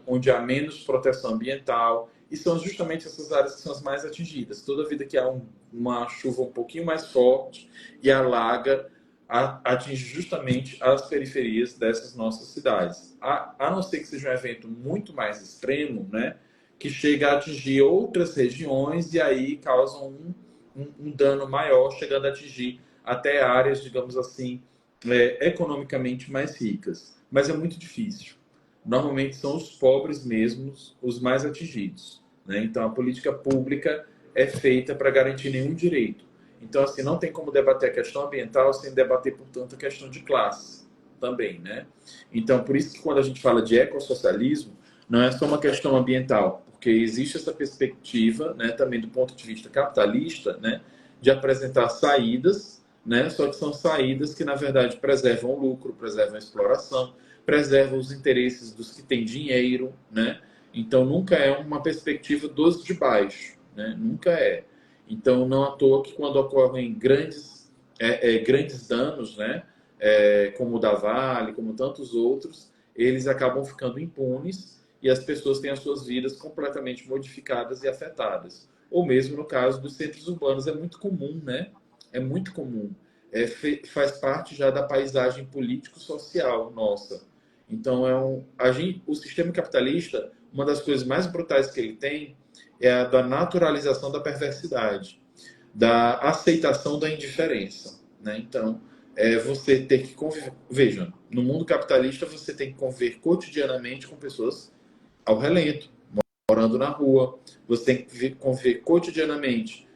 Onde há menos proteção ambiental, e são justamente essas áreas que são as mais atingidas. Toda vida que há uma chuva um pouquinho mais forte e alaga, atinge justamente as periferias dessas nossas cidades. A não ser que seja um evento muito mais extremo, né? Que chega a atingir outras regiões e aí causam um dano maior, chegando a atingir até áreas, digamos assim, economicamente mais ricas. Mas é muito difícil. Normalmente são os pobres mesmos os mais atingidos, né? Então a política pública é feita para garantir nenhum direito. Então, assim, não tem como debater a questão ambiental sem debater, portanto, a questão de classe também, né? Então, por isso que quando a gente fala de ecossocialismo, não é só uma questão ambiental, porque existe essa perspectiva, né, também do ponto de vista capitalista, né, de apresentar saídas, né, só que são saídas que, na verdade, preservam o lucro, preservam a exploração, preservam os interesses dos que têm dinheiro, né? Então, nunca é uma perspectiva dos de baixo, né? Nunca é. Então, não à toa que quando ocorrem grandes danos, né, como o da Vale, como tantos outros, eles acabam ficando impunes e as pessoas têm as suas vidas completamente modificadas e afetadas. Ou mesmo no caso dos centros urbanos, é muito comum, né? É muito comum. Faz parte já da paisagem político-social nossa. Então, o sistema capitalista, uma das coisas mais brutais que ele tem é a da naturalização da perversidade, da aceitação da indiferença, né? Então, você ter que conviver. Veja, no mundo capitalista, você tem que conviver cotidianamente com pessoas ao relento, morando na rua. Você tem que conviver cotidianamente.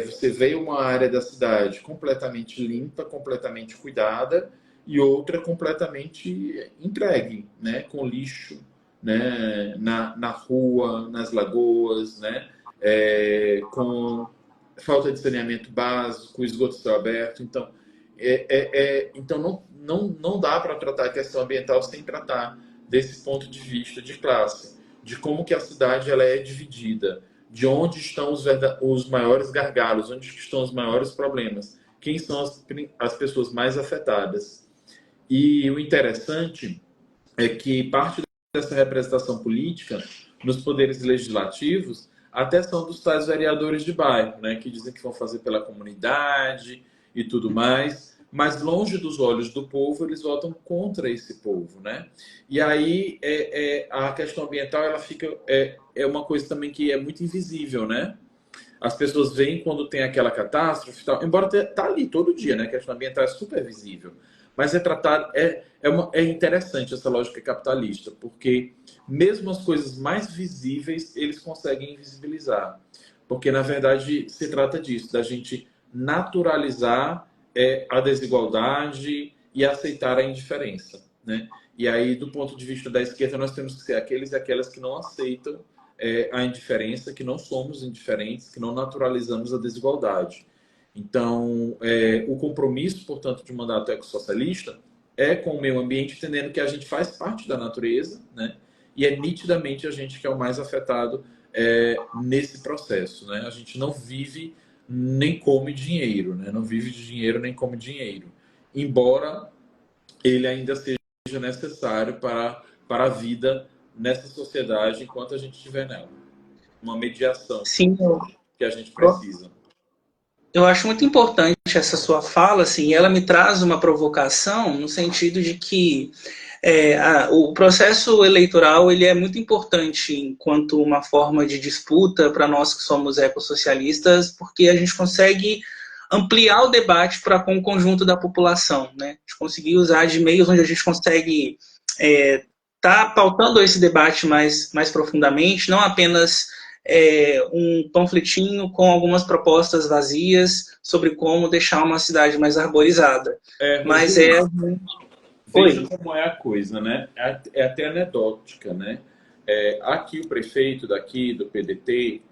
Você vê uma área da cidade completamente limpa, completamente cuidada, e outra completamente entregue, né? Com lixo, né? Na rua, nas lagoas, né? Com falta de saneamento básico, esgoto céu aberto. Então, então não dá para tratar a questão ambiental sem tratar desse ponto de vista de classe, de como que a cidade ela é dividida, de onde estão os maiores gargalos, onde estão os maiores problemas, quem são as pessoas mais afetadas. E o interessante é que parte dessa representação política nos poderes legislativos até são dos tais vereadores de bairro, né, que dizem que vão fazer pela comunidade e tudo mais, mas longe dos olhos do povo, eles votam contra esse povo, né? E aí a questão ambiental ela fica uma coisa também que é muito invisível, né? As pessoas veem quando tem aquela catástrofe, tal, embora tá ali todo dia, né? A questão ambiental é super visível. Mas é interessante essa lógica capitalista, porque mesmo as coisas mais visíveis, eles conseguem invisibilizar. Porque, na verdade, se trata disso, da gente naturalizar a desigualdade e aceitar a indiferença, né? E aí, do ponto de vista da esquerda, nós temos que ser aqueles e aquelas que não aceitam a indiferença, que não somos indiferentes, que não naturalizamos a desigualdade. Então, o compromisso, portanto, de um mandato ecossocialista é com o meio ambiente, entendendo que a gente faz parte da natureza, né? E é nitidamente a gente que é o mais afetado nesse processo, né? A gente não vive nem come dinheiro, né? Não vive de dinheiro nem come dinheiro. Embora ele ainda seja necessário para a vida nessa sociedade enquanto a gente estiver nela. Uma mediação Sim, que a gente precisa. eu acho muito importante essa sua fala, assim, e ela me traz uma provocação no sentido de que o processo eleitoral ele é muito importante enquanto uma forma de disputa para nós que somos ecossocialistas, porque a gente consegue ampliar o debate para com o conjunto da população, né? A gente conseguir usar de meios onde a gente consegue tá pautando esse debate mais profundamente, não apenas um panfletinho com algumas propostas vazias sobre como deixar uma cidade mais arborizada. Mas veja como é a coisa, né? É até anedótica, né? Aqui o prefeito daqui do PDT,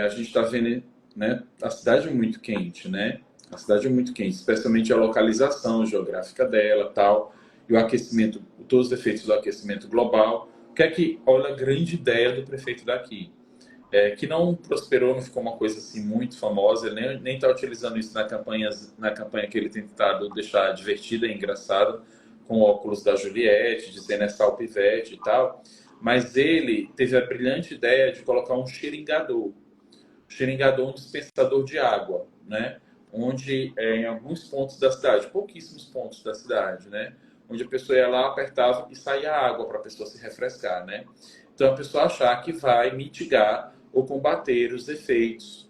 A gente está vendo, né, a cidade é muito quente, né? A cidade é muito quente, especialmente a localização geográfica dela, tal, e o aquecimento, todos os efeitos do aquecimento global. O que é que, olha, a grande ideia do prefeito daqui, que não prosperou, não ficou uma coisa assim muito famosa, ele nem está utilizando isso na campanha que ele tem tentado deixar divertida e engraçada, com óculos da Juliette, dizendo essa alpivete e tal, mas ele teve a brilhante ideia de colocar um xeringador, um dispensador de água, né? Onde em alguns pontos da cidade, pouquíssimos pontos da cidade, né? Onde a pessoa ia lá, apertava e saía água para a pessoa se refrescar, né? Então a pessoa achar que vai mitigar ou combater os efeitos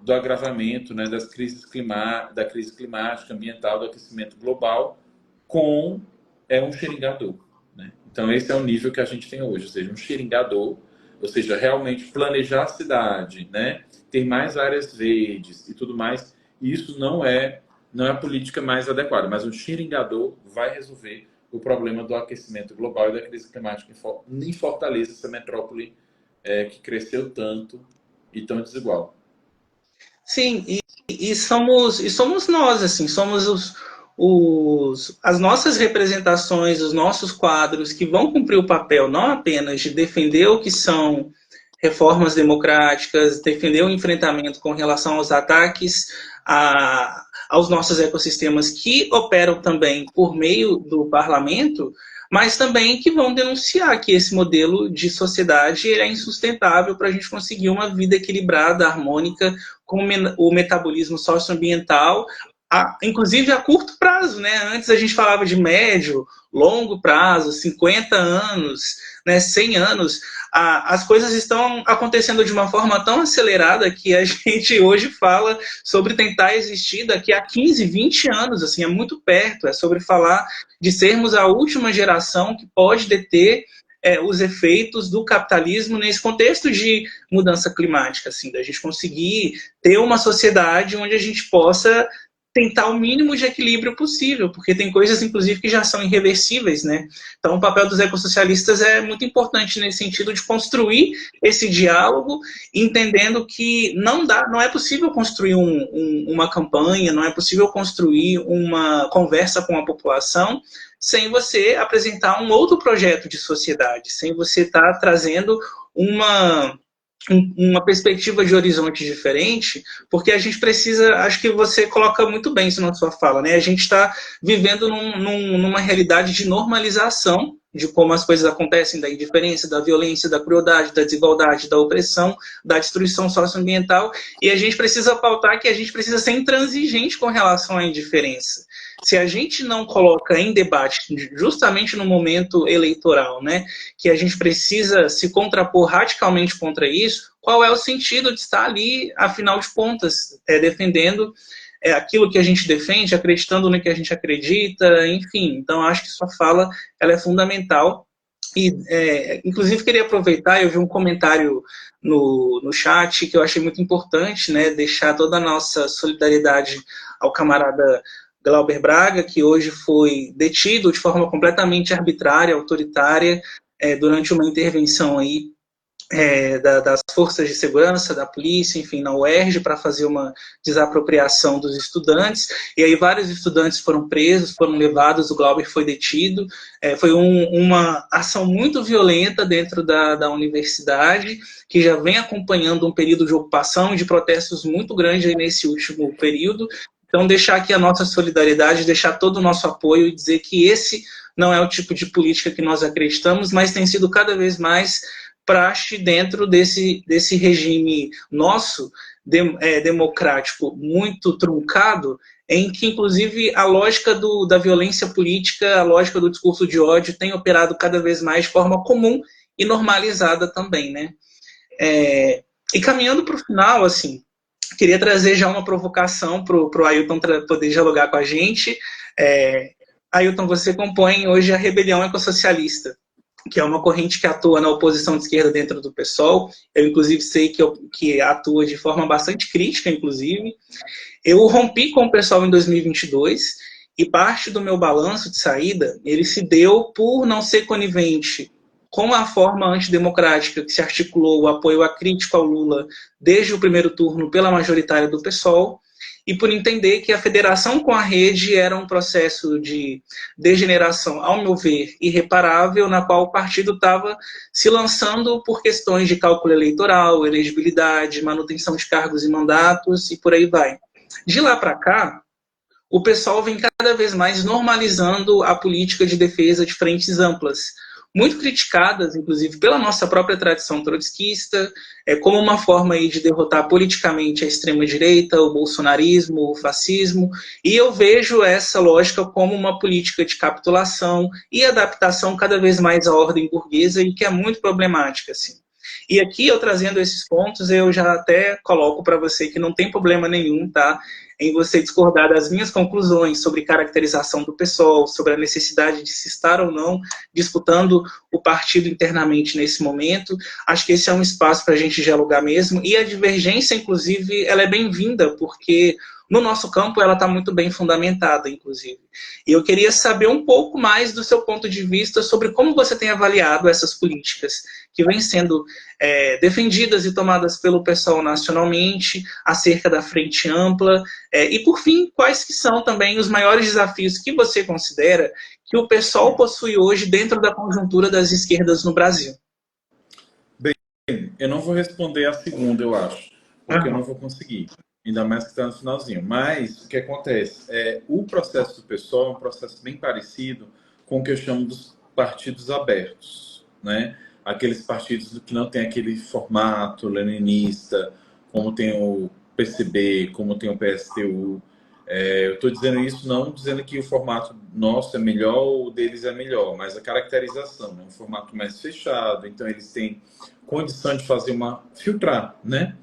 do agravamento, né, da crise climática, ambiental, do aquecimento global, com um xeringador. Né? Então, esse é o nível que a gente tem hoje, ou seja, um xeringador, ou seja, realmente planejar a cidade, né, ter mais áreas verdes e tudo mais, e isso não é a política mais adequada, mas um xeringador vai resolver o problema do aquecimento global e da crise climática em Fortaleza, essa metrópole que cresceu tanto e tão desigual. Sim, e somos nós, assim, somos as nossas representações, os nossos quadros que vão cumprir o papel não apenas de defender o que são reformas democráticas, defender o enfrentamento com relação aos ataques aos nossos ecossistemas que operam também por meio do parlamento, mas também que vão denunciar que esse modelo de sociedade ele é insustentável para a gente conseguir uma vida equilibrada, harmônica, com o metabolismo socioambiental, inclusive a curto prazo, né? Antes a gente falava de médio, longo prazo, 50 anos, né, 100 anos. As coisas estão acontecendo de uma forma tão acelerada que a gente hoje fala sobre tentar existir daqui a 15, 20 anos, assim, é muito perto, é sobre falar de sermos a última geração que pode deter os efeitos do capitalismo nesse contexto de mudança climática, assim, da gente conseguir ter uma sociedade onde a gente possa tentar o mínimo de equilíbrio possível, porque tem coisas, inclusive, que já são irreversíveis, né? Então, o papel dos ecossocialistas é muito importante nesse sentido de construir esse diálogo, entendendo que não é possível construir uma campanha, não é possível construir uma conversa com a população sem você apresentar um outro projeto de sociedade, sem você estar trazendo uma perspectiva de horizonte diferente, porque a gente precisa, acho que você coloca muito bem isso na sua fala, né? A gente está vivendo numa realidade de normalização de como as coisas acontecem, da indiferença, da violência, da crueldade, da desigualdade, da opressão, da destruição socioambiental, e a gente precisa pautar que a gente precisa ser intransigente com relação à indiferença. Se a gente não coloca em debate, justamente no momento eleitoral, né, que a gente precisa se contrapor radicalmente contra isso, qual é o sentido de estar ali, afinal de contas, defendendo aquilo que a gente defende, acreditando no que a gente acredita, enfim. Então, acho que sua fala ela é fundamental. E, inclusive, queria aproveitar, eu vi um comentário no chat que eu achei muito importante, né, deixar toda a nossa solidariedade ao camarada Glauber Braga, que hoje foi detido de forma completamente arbitrária, autoritária, durante uma intervenção aí das forças de segurança, da polícia, enfim, na UERJ, para fazer uma desapropriação dos estudantes, e aí vários estudantes foram presos, foram levados, o Glauber foi detido, foi uma ação muito violenta dentro da universidade, que já vem acompanhando um período de ocupação e de protestos muito grande nesse último período. Então, deixar aqui a nossa solidariedade, deixar todo o nosso apoio e dizer que esse não é o tipo de política que nós acreditamos, mas tem sido cada vez mais praxe dentro desse regime nosso, democrático, muito truncado, em que, inclusive, a lógica da violência política, a lógica do discurso de ódio tem operado cada vez mais de forma comum e normalizada também, né? E caminhando para o final, assim, queria trazer já uma provocação para o Ailton poder dialogar com a gente. Ailton, você compõe hoje a Rebelião Ecossocialista, que é uma corrente que atua na oposição de esquerda dentro do PSOL. Eu, inclusive, sei que atua de forma bastante crítica, inclusive. Eu rompi com o PSOL em 2022 e parte do meu balanço de saída, ele se deu por não ser conivente com a forma antidemocrática que se articulou o apoio crítico ao Lula desde o primeiro turno pela majoritária do PSOL, e por entender que a federação com a rede era um processo de degeneração, ao meu ver, irreparável, na qual o partido estava se lançando por questões de cálculo eleitoral, elegibilidade, manutenção de cargos e mandatos, e por aí vai. De lá para cá, o pessoal vem cada vez mais normalizando a política de defesa de frentes amplas, muito criticadas, inclusive, pela nossa própria tradição trotskista, como uma forma aí de derrotar politicamente a extrema-direita, o bolsonarismo, o fascismo, e eu vejo essa lógica como uma política de capitulação e adaptação cada vez mais à ordem burguesa, e que é muito problemática, assim. E aqui, eu trazendo esses pontos, eu já até coloco para você que não tem problema nenhum, tá? Em você discordar das minhas conclusões sobre caracterização do PSOL, sobre a necessidade de se estar ou não disputando o partido internamente nesse momento. Acho que esse é um espaço para a gente dialogar mesmo, e a divergência, inclusive, ela é bem-vinda, porque no nosso campo ela está muito bem fundamentada, inclusive. E eu queria saber um pouco mais do seu ponto de vista sobre como você tem avaliado essas políticas que vêm sendo defendidas e tomadas pelo PSOL nacionalmente, acerca da frente ampla, e por fim, quais que são também os maiores desafios que você considera que o PSOL possui hoje dentro da conjuntura das esquerdas no Brasil? Bem, eu não vou responder a segunda, eu acho, porque eu não vou conseguir, ainda mais que está no finalzinho. Mas o que acontece? O processo do PSOL é um processo bem parecido com o que eu chamo dos partidos abertos, né? Aqueles partidos que não tem aquele formato leninista, como tem o PCB, como tem o PSTU. Eu estou dizendo isso não dizendo que o formato nosso é melhor ou o deles é melhor, mas a caracterização, né? Um formato mais fechado, então eles têm condição de fazer filtrar, né?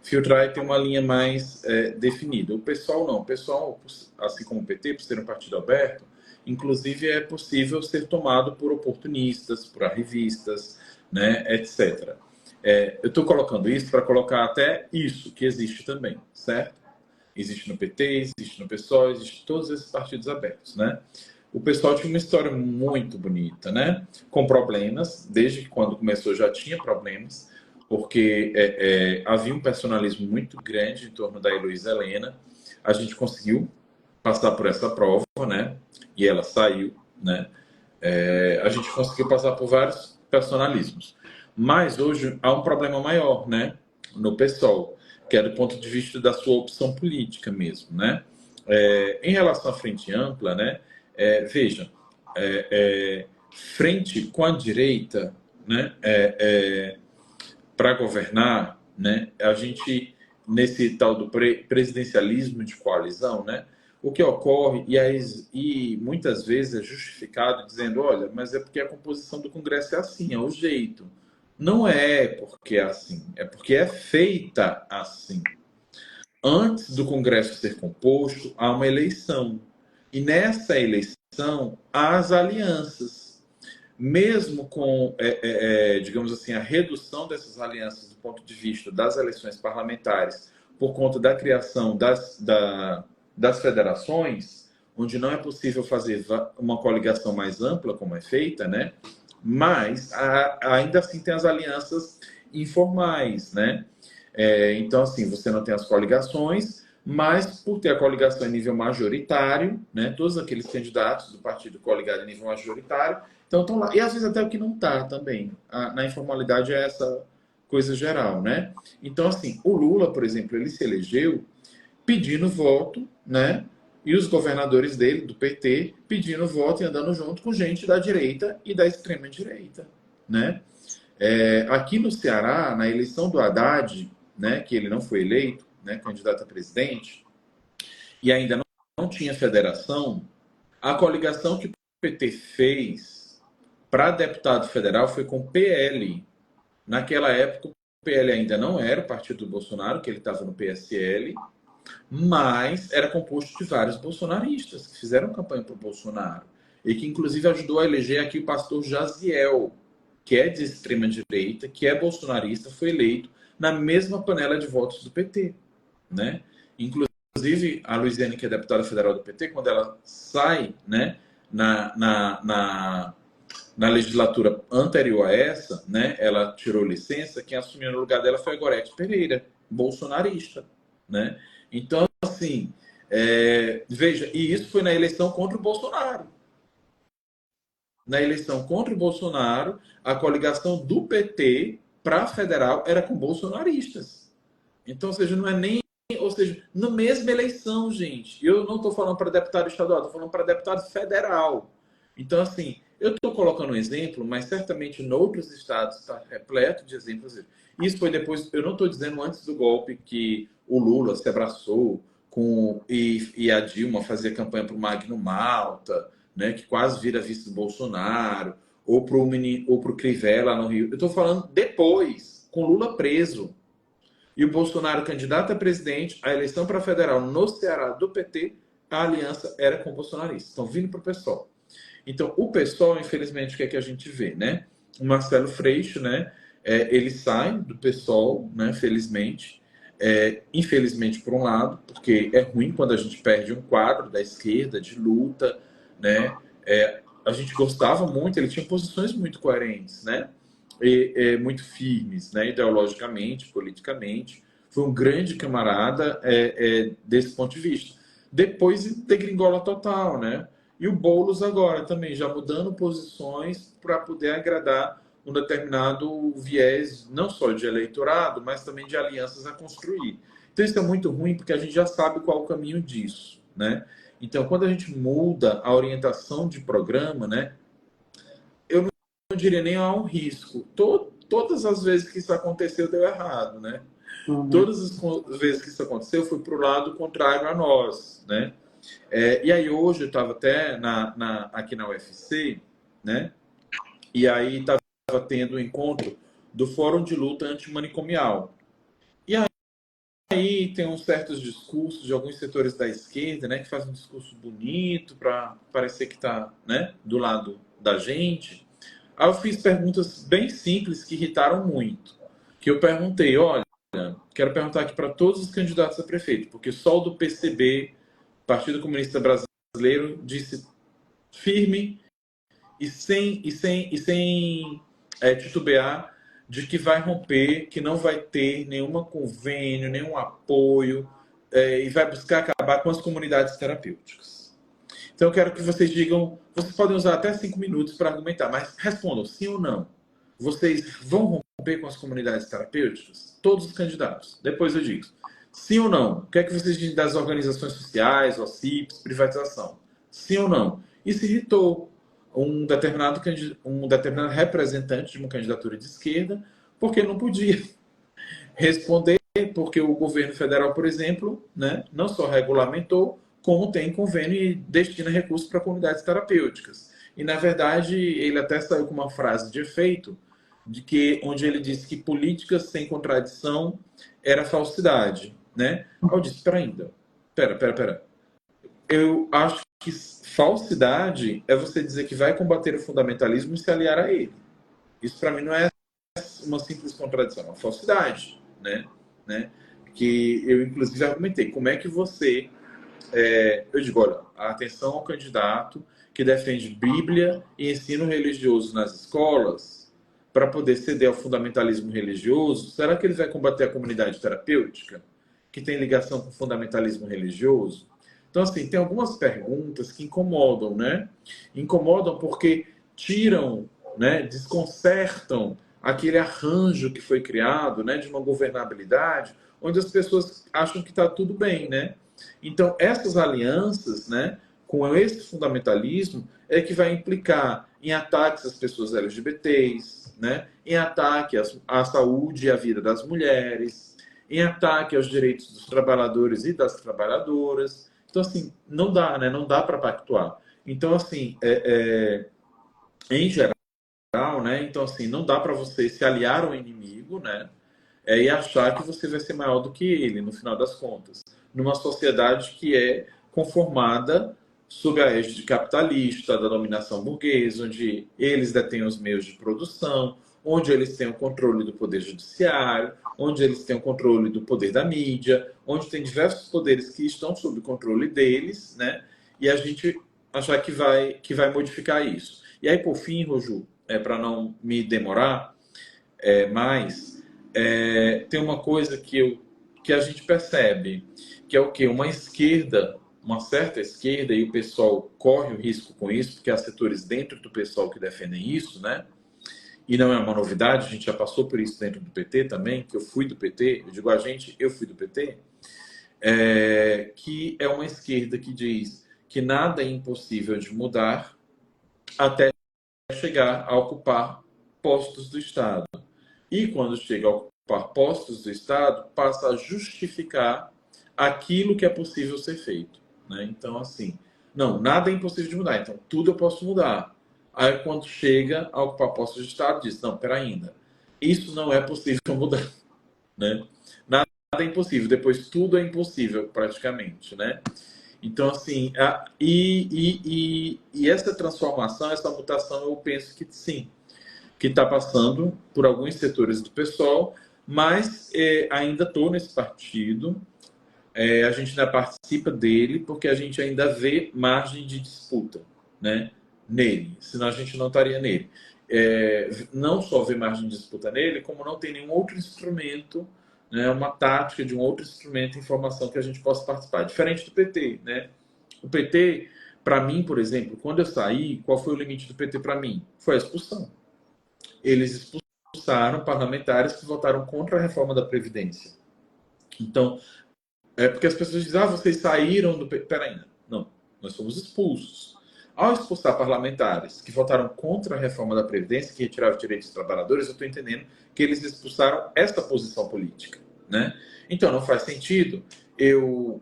Filtrar e ter uma linha mais definida. O PSOL não. O PSOL, assim como o PT, por ser um partido aberto, inclusive é possível ser tomado por oportunistas, por arrivistas, né, etc. Eu estou colocando isso para colocar até isso que existe também, certo? Existe no PT, existe no PSOL, existe em todos esses partidos abertos, né? O PSOL tinha uma história muito bonita, né? Com problemas, desde que quando começou já tinha problemas, porque havia um personalismo muito grande em torno da Heloísa Helena. A gente conseguiu passar por essa prova, né? E ela saiu, né? A gente conseguiu passar por vários personalismos. Mas hoje há um problema maior, né? No PSOL, que é do ponto de vista da sua opção política mesmo, né? Em relação à frente ampla, né? Veja, frente com a direita, né? Para governar, né? A gente, nesse tal do presidencialismo de coalizão, né? O que ocorre, e muitas vezes é justificado dizendo, olha, mas é porque a composição do Congresso é assim, é o jeito. Não é porque é assim, é porque é feita assim. Antes do Congresso ser composto, há uma eleição. E nessa eleição, há as alianças. Mesmo com, digamos assim, a redução dessas alianças do ponto de vista das eleições parlamentares, por conta da criação das federações, onde não é possível fazer uma coligação mais ampla, como é feita, né? Mas ainda assim tem as alianças informais, né? Então, assim, você não tem as coligações, mas por ter a coligação em nível majoritário, né? Todos aqueles candidatos do partido coligado em nível majoritário, então estão lá. E às vezes até o que não está também. Na informalidade é essa coisa geral, né? Então, assim, o Lula, por exemplo, ele se elegeu pedindo voto, né? E os governadores dele, do PT, pedindo voto e andando junto com gente da direita e da extrema-direita, né? Aqui no Ceará, na eleição do Haddad, né, que ele não foi eleito, né, candidato a presidente, e ainda não tinha federação, a coligação que o PT fez para deputado federal foi com o PL. Naquela época, o PL ainda não era o partido do Bolsonaro, que ele estava no PSL, mas era composto de vários bolsonaristas que fizeram campanha para o Bolsonaro e que inclusive ajudou a eleger aqui o pastor Jaziel, que é de extrema direita, que é bolsonarista, foi eleito na mesma panela de votos do PT, né? Inclusive a Luiziane, que é deputada federal do PT, quando ela sai, né, na legislatura anterior a essa, né, ela tirou licença, quem assumiu no lugar dela foi a Gorete Pereira, bolsonarista, né? Então, assim, veja, e isso foi na eleição contra o Bolsonaro. Na eleição contra o Bolsonaro, a coligação do PT para a federal era com bolsonaristas. Então, ou seja, não é nem. Ou seja, na mesma eleição, gente. Eu não estou falando para deputado estadual, estou falando para deputado federal. Então, assim, eu estou colocando um exemplo, mas certamente em outros estados está repleto de exemplos. Isso foi depois, eu não estou dizendo antes do golpe que o Lula se abraçou e a Dilma fazia campanha para o Magno Malta, né, que quase vira vice do Bolsonaro, ou para o Crivella no Rio. Eu estou falando depois, com Lula preso. E o Bolsonaro candidato a presidente, a eleição para federal no Ceará do PT, a aliança era com o bolsonarista. Estão vindo para o PSOL. Então, o PSOL, infelizmente, o que é que a gente vê, né? O Marcelo Freixo, né? Ele sai do PSOL, né? Felizmente. Infelizmente, por um lado, porque é ruim quando a gente perde um quadro da esquerda, de luta, né? A gente gostava muito, ele tinha posições muito coerentes, né? Muito firmes, né? Ideologicamente, politicamente. Foi um grande camarada desse ponto de vista. Depois degringola total, né? E o Boulos agora também já mudando posições para poder agradar um determinado viés, não só de eleitorado, mas também de alianças a construir. Então isso é muito ruim porque a gente já sabe qual é o caminho disso, né? Então quando a gente muda a orientação de programa, né? Eu não diria nem há um risco. Todas as vezes que isso aconteceu deu errado, né? Uhum. Todas as vezes que isso aconteceu foi para o lado contrário a nós, né? E aí hoje eu estava até aqui na UFC, né? E aí estava tendo um encontro do Fórum de Luta Antimanicomial. E aí tem uns certos discursos de alguns setores da esquerda, né? Que fazem um discurso bonito para parecer que está, né, do lado da gente. Aí eu fiz perguntas bem simples que irritaram muito. Que eu perguntei, olha, quero perguntar aqui para todos os candidatos a prefeito, porque só o do PCB, Partido Comunista Brasileiro, disse firme e sem titubear de que vai romper, que não vai ter nenhum convênio, nenhum apoio e vai buscar acabar com as comunidades terapêuticas. Então eu quero que vocês digam, vocês podem usar até 5 minutos para argumentar, mas respondam sim ou não. Vocês vão romper com as comunidades terapêuticas? Todos os candidatos. Depois eu digo. Sim ou não? O que é que vocês dizem das organizações sociais, OCIPs, privatização? Sim ou não? Isso irritou um determinado representante de uma candidatura de esquerda, porque não podia responder, porque o governo federal, por exemplo, né, não só regulamentou, como tem convênio e destina recursos para comunidades terapêuticas. E, na verdade, ele até saiu com uma frase de efeito, onde ele disse que políticas sem contradição era falsidade, né? Eu disse, pera. Eu acho que falsidade é você dizer que vai combater o fundamentalismo e se aliar a ele. Isso, para mim, não é uma simples contradição, é uma falsidade, né? Que eu, inclusive, argumentei. Como é que você... eu digo, olha, atenção ao candidato que defende Bíblia e ensino religioso nas escolas para poder ceder ao fundamentalismo religioso. Será que ele vai combater a comunidade terapêutica que tem ligação com o fundamentalismo religioso? Então, assim, tem algumas perguntas que incomodam, né? Incomodam porque tiram, né, desconcertam aquele arranjo que foi criado, né, de uma governabilidade, onde as pessoas acham que está tudo bem, né? Então, essas alianças, né, com esse fundamentalismo, é que vai implicar em ataques às pessoas LGBTs, né, em ataque à saúde e à vida das mulheres, em ataque aos direitos dos trabalhadores e das trabalhadoras. Então, assim, não dá, né? Não dá para pactuar. Então, assim, em geral, né? Então, assim, não dá para você se aliar ao inimigo, né? E achar que você vai ser maior do que ele, no final das contas. Numa sociedade que é conformada sob a égide capitalista, da dominação burguesa, onde eles detêm os meios de produção, onde eles têm o controle do poder judiciário, onde eles têm o controle do poder da mídia, onde tem diversos poderes que estão sob o controle deles, né? E a gente achar que vai modificar isso. E aí, por fim, Roju, para não me demorar mais, tem uma coisa que a gente percebe, que é o quê? Uma esquerda, uma certa esquerda, e o pessoal corre o risco com isso, porque há setores dentro do pessoal que defendem isso, né? E não é uma novidade, a gente já passou por isso dentro do PT também, que eu fui do PT, eu digo a gente, eu fui do PT, que é uma esquerda que diz que nada é impossível de mudar até chegar a ocupar postos do Estado. E quando chega a ocupar postos do Estado, passa a justificar aquilo que é possível ser feito. Né? Então, assim, não, nada é impossível de mudar, então tudo eu posso mudar. Aí, quando chega a ocupar postos de Estado, diz, não, pera ainda, isso não é possível mudar. Né? Nada é impossível, depois tudo é impossível, praticamente. Né? Então, assim, e essa transformação, essa mutação, eu penso que sim, que está passando por alguns setores do pessoal, mas ainda estou nesse partido, a gente ainda participa dele, porque a gente ainda vê margem de disputa, né, nele, senão a gente não estaria nele. Não só vê margem de disputa nele, como não tem nenhum outro instrumento, né, uma tática de um outro instrumento de informação que a gente possa participar. Diferente do PT, né? O PT, para mim, por exemplo, quando eu saí, qual foi o limite do PT para mim? Foi a expulsão. Eles expulsaram parlamentares que votaram contra a reforma da Previdência. Então, porque as pessoas dizem, vocês saíram do... Peraí, não, nós fomos expulsos. Ao expulsar parlamentares que votaram contra a reforma da Previdência, que retirava os direitos dos trabalhadores, eu estou entendendo que eles expulsaram essa posição política. Né? Então, não faz sentido eu...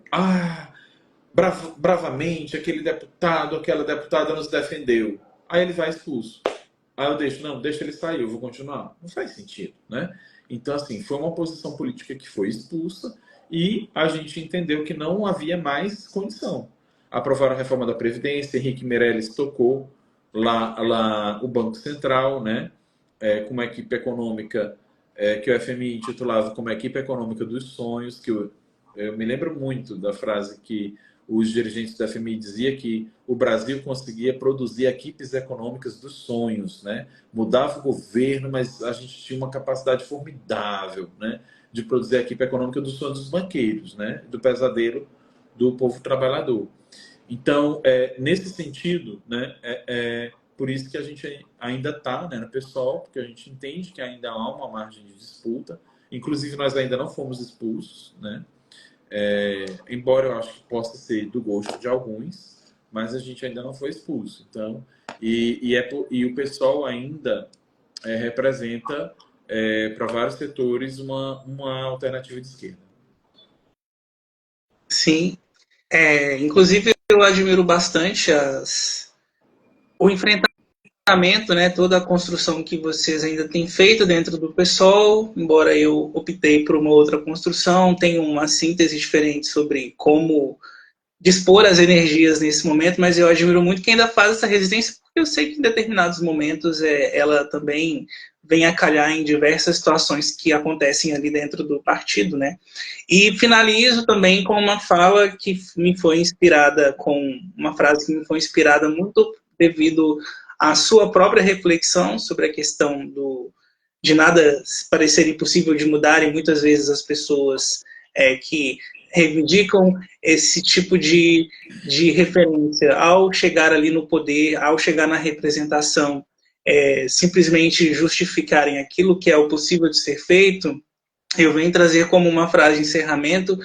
bravamente, aquele deputado, aquela deputada nos defendeu. Aí ele vai expulso. Aí eu deixa ele sair, eu vou continuar. Não faz sentido, né? Então, assim, foi uma posição política que foi expulsa e a gente entendeu que não havia mais condição. Aprovaram a reforma da Previdência, Henrique Meirelles tocou lá o Banco Central, né? Com uma equipe econômica que o FMI intitulava como a equipe econômica dos sonhos, que eu me lembro muito da frase que os dirigentes da FMI diziam que o Brasil conseguia produzir equipes econômicas dos sonhos, né? Mudava o governo, mas a gente tinha uma capacidade formidável, né? De produzir a equipe econômica dos sonhos dos banqueiros, né? Do pesadelo do povo trabalhador. Então, nesse sentido, né? Por isso que a gente ainda está, né, no pessoal, porque a gente entende que ainda há uma margem de disputa. Inclusive, nós ainda não fomos expulsos, né? Embora eu acho que possa ser do gosto de alguns, mas a gente ainda não foi expulso. Então, e o pessoal ainda representa para vários setores uma alternativa de esquerda. Sim, inclusive eu admiro bastante o enfrentamento, né, toda a construção que vocês ainda têm feito dentro do PSOL, embora eu optei por uma outra construção, tenho uma síntese diferente sobre como dispor as energias nesse momento, mas eu admiro muito quem ainda faz essa resistência, porque eu sei que em determinados momentos ela também vem a calhar em diversas situações que acontecem ali dentro do partido, né? E finalizo também com uma fala que me foi inspirada, com uma frase que me foi inspirada muito devido à sua própria reflexão sobre a questão de nada parecer impossível de mudar, e muitas vezes as pessoas que reivindicam esse tipo de referência ao chegar ali no poder, ao chegar na representação, simplesmente justificarem aquilo que é o possível de ser feito, eu venho trazer como uma frase de encerramento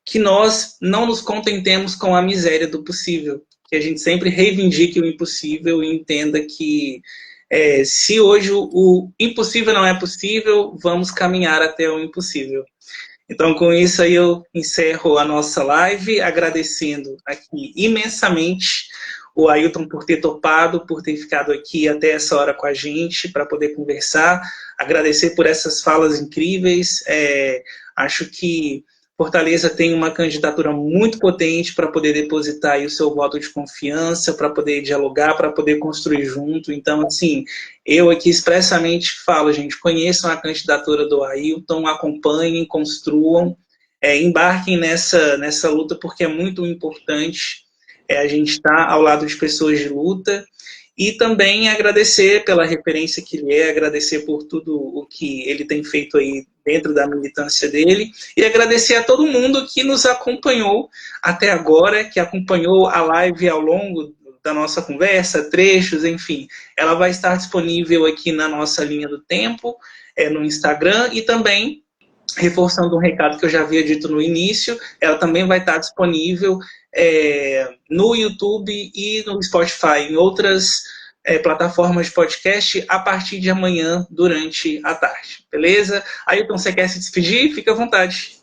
que nós não nos contentemos com a miséria do possível, que a gente sempre reivindique o impossível e entenda que se hoje o impossível não é possível, vamos caminhar até o impossível. Então, com isso aí eu encerro a nossa live, agradecendo aqui imensamente o Ailton por ter topado, por ter ficado aqui até essa hora com a gente para poder conversar, agradecer por essas falas incríveis. Acho que Fortaleza tem uma candidatura muito potente para poder depositar aí o seu voto de confiança, para poder dialogar, para poder construir junto. Então, assim, eu aqui expressamente falo, gente, conheçam a candidatura do Ailton, acompanhem, construam, embarquem nessa luta, porque é muito importante a gente estar ao lado de pessoas de luta E também agradecer pela referência que ele é, agradecer por tudo o que ele tem feito aí dentro da militância dele, e agradecer a todo mundo que nos acompanhou até agora, que acompanhou a live ao longo da nossa conversa, trechos, enfim. Ela vai estar disponível aqui na nossa linha do tempo, no Instagram, e também, reforçando um recado que eu já havia dito no início, ela também vai estar disponível no YouTube e no Spotify, em outras plataformas de podcast, a partir de amanhã, durante a tarde. Beleza? Ailton, você quer se despedir? Fica à vontade.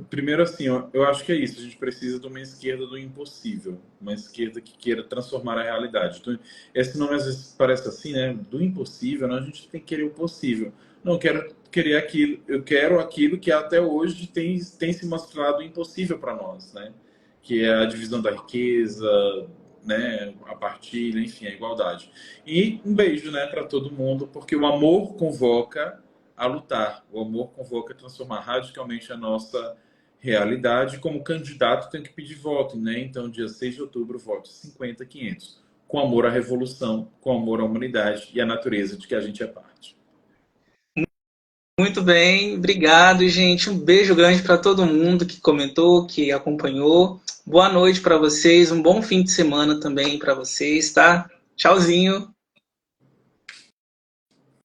Primeiro, assim, eu acho que é isso. A gente precisa de uma esquerda do impossível, uma esquerda que queira transformar a realidade. Então, esse nome às vezes parece assim, né? Do impossível, não, a gente tem que querer o possível. Não, eu quero querer aquilo, eu quero aquilo que até hoje tem se mostrado impossível para nós, né? Que é a divisão da riqueza, né? A partilha, enfim, a igualdade. E um beijo, né, para todo mundo, porque o amor convoca a lutar. O amor convoca a transformar radicalmente a nossa realidade. Como candidato, tem que pedir voto, né? Então, dia 6 de outubro, voto 50-500. Com amor à revolução, com amor à humanidade e à natureza de que a gente é parte. Muito bem, obrigado, gente. Um beijo grande para todo mundo que comentou, que acompanhou. Boa noite para vocês, um bom fim de semana também para vocês, tá? Tchauzinho.